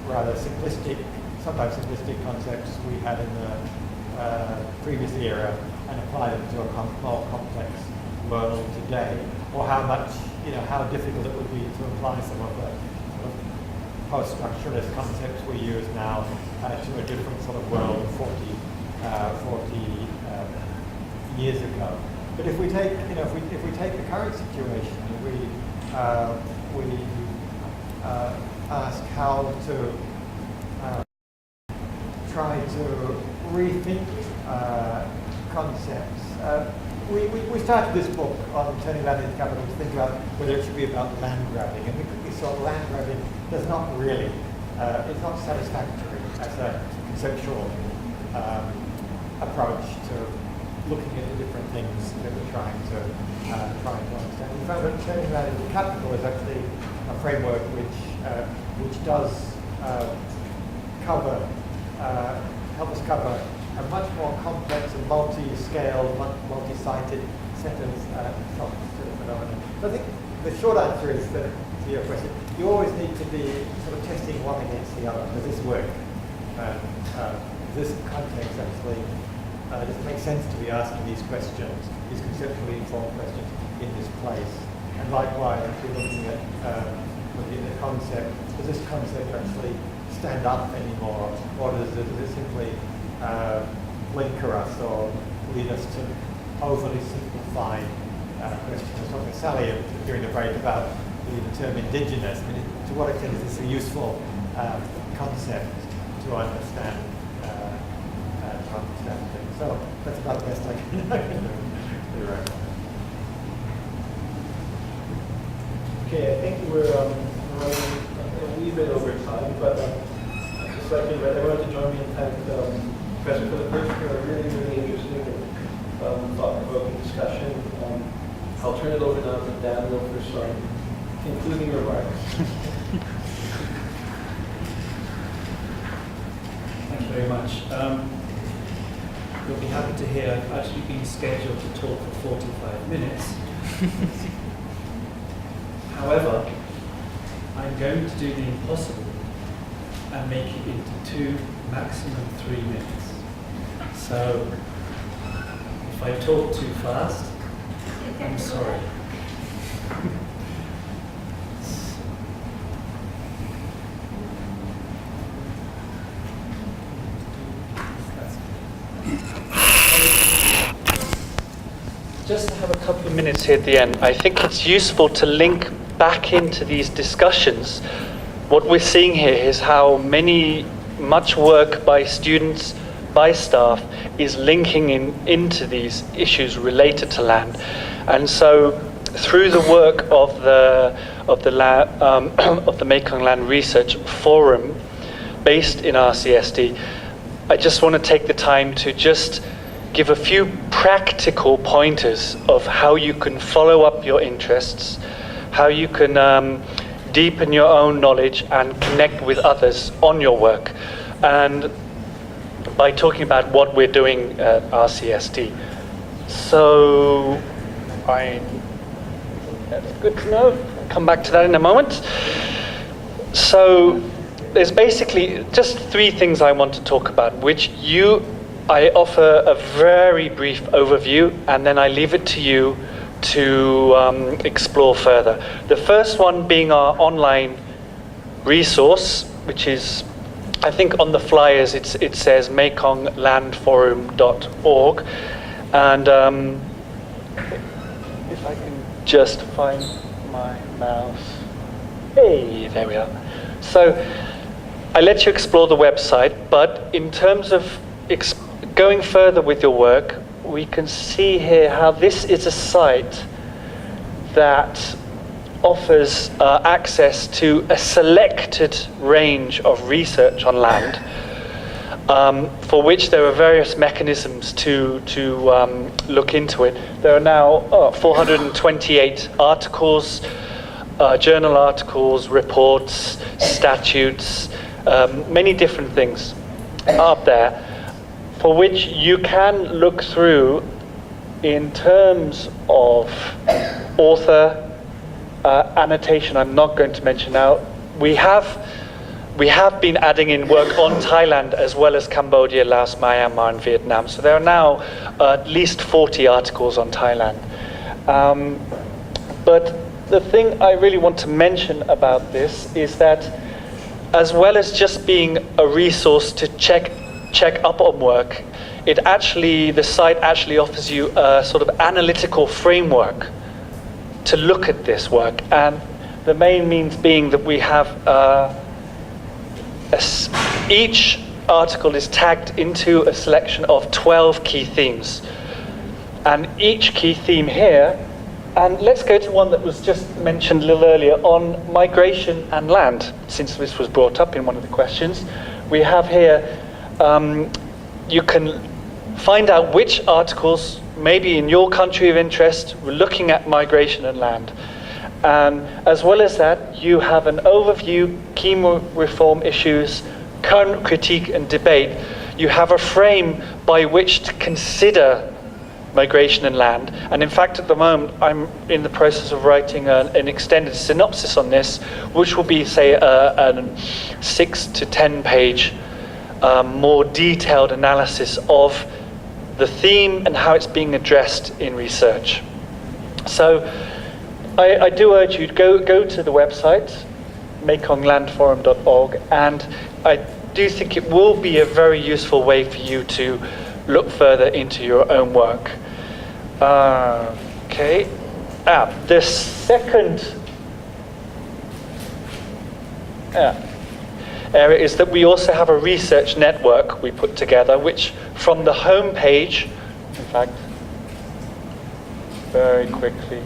rather simplistic, sometimes simplistic concepts we had in the previous era and apply them to a more complex world today, or how much, how difficult it would be to apply some of the sort of post-structuralist concepts we use now to a different sort of world 40 years ago. But if we take, if we take the current situation, we ask how to try to rethink concepts. We started this book on turning land into capital to think about whether it should be about land grabbing, and we quickly saw land grabbing does not really, it's not satisfactory as a conceptual approach to looking at the different things that we're trying to understand. We found that turning land into capital is actually a framework which does help us cover a much more complex and multi-scale, multi-sited set of phenomena. So I think the short answer is that, to your question, you always need to be sort of testing one against the other. Does this work? This context actually, does it make sense to be asking these questions, these conceptually informed questions in this place? And likewise, if you're looking at the concept, does this concept actually stand up anymore, or does it simply blinker us or lead us to overly simplify questions? I was talking to Sally during the break about the term indigenous. I mean, to what extent is this a useful concept to understand things? So that's about the best I can do right now. Okay, I think we're running a wee bit over time, but selected, but everyone to join me in thanking Professor Phillip for a really, really interesting and thought-provoking discussion. I'll turn it over now to Daneil for some concluding remarks. Thank you very much. You'll be happy to hear I've actually been scheduled to talk for 45 minutes. However, I'm going to do the impossible and make it into 2, maximum 3 minutes. So, if I talk too fast, I'm sorry. Just to have a couple of minutes here at the end, I think it's useful to link back into these discussions. What we're seeing here is how much work by students, by staff, is linking into these issues related to land. And so, through the work of the Mekong Land Research Forum, based in RCSD, I just want to take the time to just give a few practical pointers of how you can follow up your interests, how you can deepen your own knowledge and connect with others on your work, and by talking about what we're doing at RCSD. So, that's good to know. I'll come back to that in a moment. So, there's basically just 3 things I want to talk about, which I offer a very brief overview, and then I leave it to you to explore further. The first one being our online resource, which is, I think on the flyers it says mekonglandforum.org, and if I can just find my mouse. Hey, there we are. So I let you explore the website, but in terms of going further with your work, we can see here how this is a site that offers access to a selected range of research on land, for which there are various mechanisms to look into it. There are now 428 articles, journal articles, reports, statutes, many different things up there, for which you can look through in terms of author, annotation. I'm not going to mention now. We have been adding in work on Thailand as well as Cambodia, Laos, Myanmar, and Vietnam. So there are now at least 40 articles on Thailand. But the thing I really want to mention about this is that, as well as just being a resource to check up on work, the site actually offers you a sort of analytical framework to look at this work. And the main means being that we have each article is tagged into a selection of 12 key themes. And each key theme here, and let's go to one that was just mentioned a little earlier on migration and land, since this was brought up in one of the questions. We have here, you can find out which articles, maybe in your country of interest, were looking at migration and land. As well as that, you have an overview, key reform issues, current critique and debate. You have a frame by which to consider migration and land. And in fact, at the moment, I'm in the process of writing an extended synopsis on this, which will be, say, a 6 to 10 page more detailed analysis of the theme and how it's being addressed in research. So I do urge you to go to the website, mekonglandforum.org, and I do think it will be a very useful way for you to look further into your own work. Okay. The second area is that we also have a research network we put together, which from the home page, in fact, very quickly,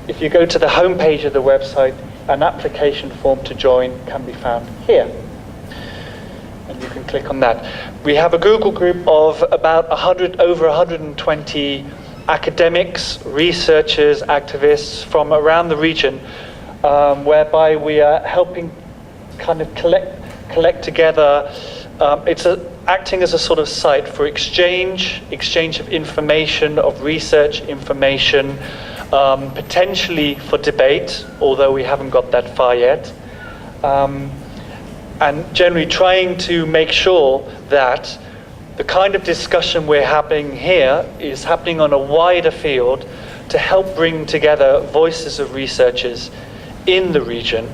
if you go to the home page of the website, an application form to join can be found here. and you can click on that. We have a Google group of about over 120 academics, researchers, activists from around the region, whereby we are helping kind of collect together. It's acting as a sort of site for exchange of information, of research information, potentially for debate, although we haven't got that far yet. And generally trying to make sure that the kind of discussion we're having here is happening on a wider field to help bring together voices of researchers in the region,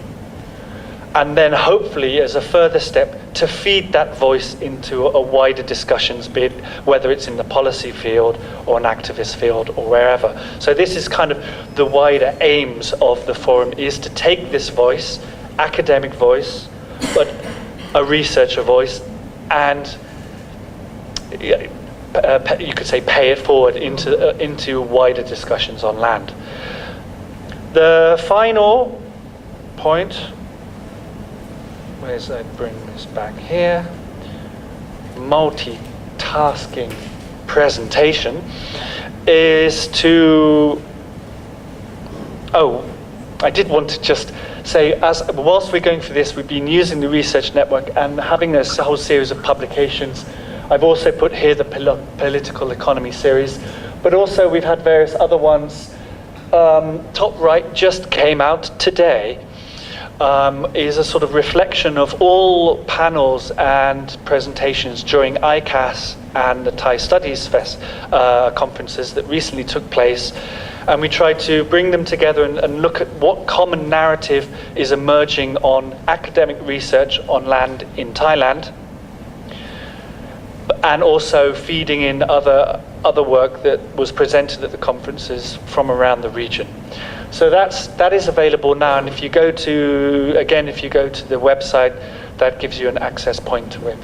and then hopefully as a further step to feed that voice into a wider discussions, be it whether it's in the policy field or an activist field or wherever. So this is kind of the wider aims of the forum, is to take this voice, academic voice, but a researcher voice, and you could say pay it forward into wider discussions on land. The final point, where's I bring this back here, multitasking presentation, is to, I did want to just say, whilst we're going through this, we've been using the research network and having a whole series of publications. I've also put here the political economy series, but also we've had various other ones. Top right just came out today, is a sort of reflection of all panels and presentations during ICAS and the Thai Studies conferences that recently took place. And we tried to bring them together and look at what common narrative is emerging on academic research on land in Thailand, and also feeding in other work that was presented at the conferences from around the region. So that is available now, and if you go to the website, that gives you an access point to it.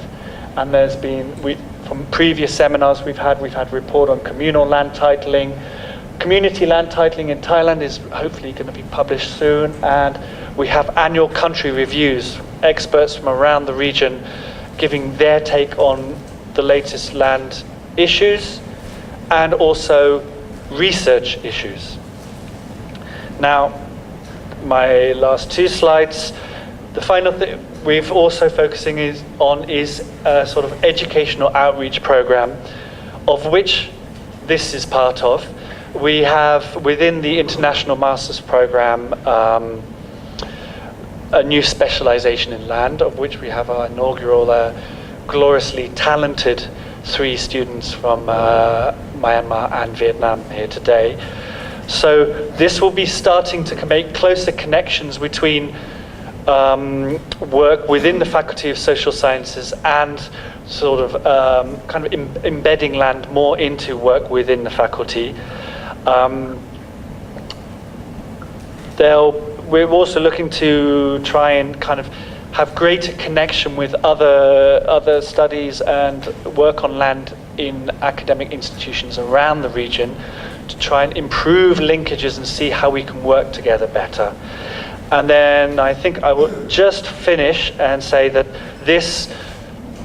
And there's been, from previous seminars we've had a report on communal land titling. Community land titling in Thailand is hopefully going to be published soon, and we have annual country reviews, experts from around the region giving their take on the latest land issues and also research issues. Now, my last two slides, the final thing we've also focusing on is a sort of educational outreach program, of which this is part of. We have within the International Masters Program a new specialization in land, of which we have our inaugural gloriously talented 3 students from Myanmar and Vietnam here today. So this will be starting to make closer connections between work within the Faculty of Social Sciences and sort of kind of embedding land more into work within the faculty. We're also looking to try and kind of have greater connection with other studies and work on land in academic institutions around the region to try and improve linkages and see how we can work together better. And then I think I will just finish and say that this,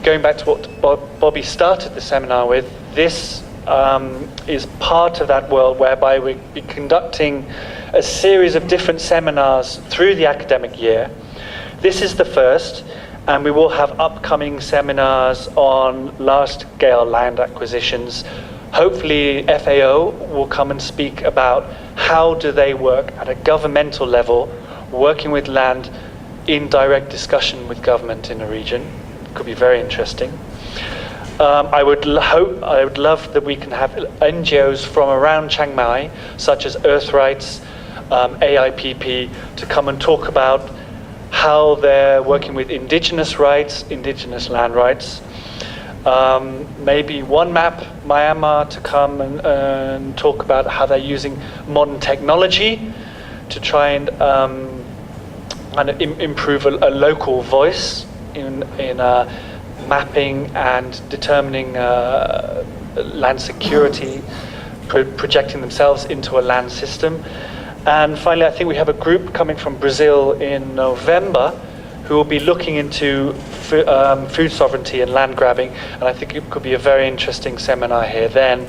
going back to what Bobby started the seminar with, this is part of that world whereby we'll be conducting a series of different seminars through the academic year. This is the first, and we will have upcoming seminars on large-scale land acquisitions. Hopefully FAO will come and speak about how do they work at a governmental level, working with land in direct discussion with government in a region. Could be very interesting. I would love that we can have NGOs from around Chiang Mai, such as Earth Rights, AIPP, to come and talk about how they're working with indigenous rights, indigenous land rights. Maybe One Map Myanmar to come and talk about how they're using modern technology to try and improve a local voice in mapping and determining land security, projecting themselves into a land system. And finally, I think we have a group coming from Brazil in November who will be looking into food sovereignty and land grabbing, and I think it could be a very interesting seminar here then,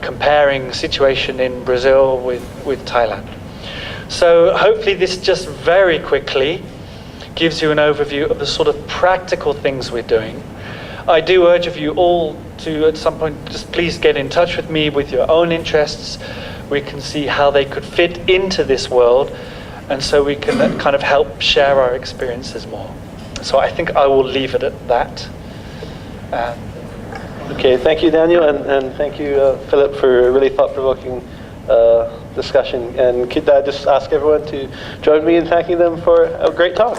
comparing the situation in Brazil with Thailand. So hopefully this just very quickly gives you an overview of the sort of practical things we're doing. I do urge of you all to, at some point, just please get in touch with me with your own interests. We can see how they could fit into this world, and so we can kind of help share our experiences more. So I think I will leave it at that. Okay, thank you, Daneil, and thank you, Phillip, for a really thought-provoking discussion. And could I just ask everyone to join me in thanking them for a great talk?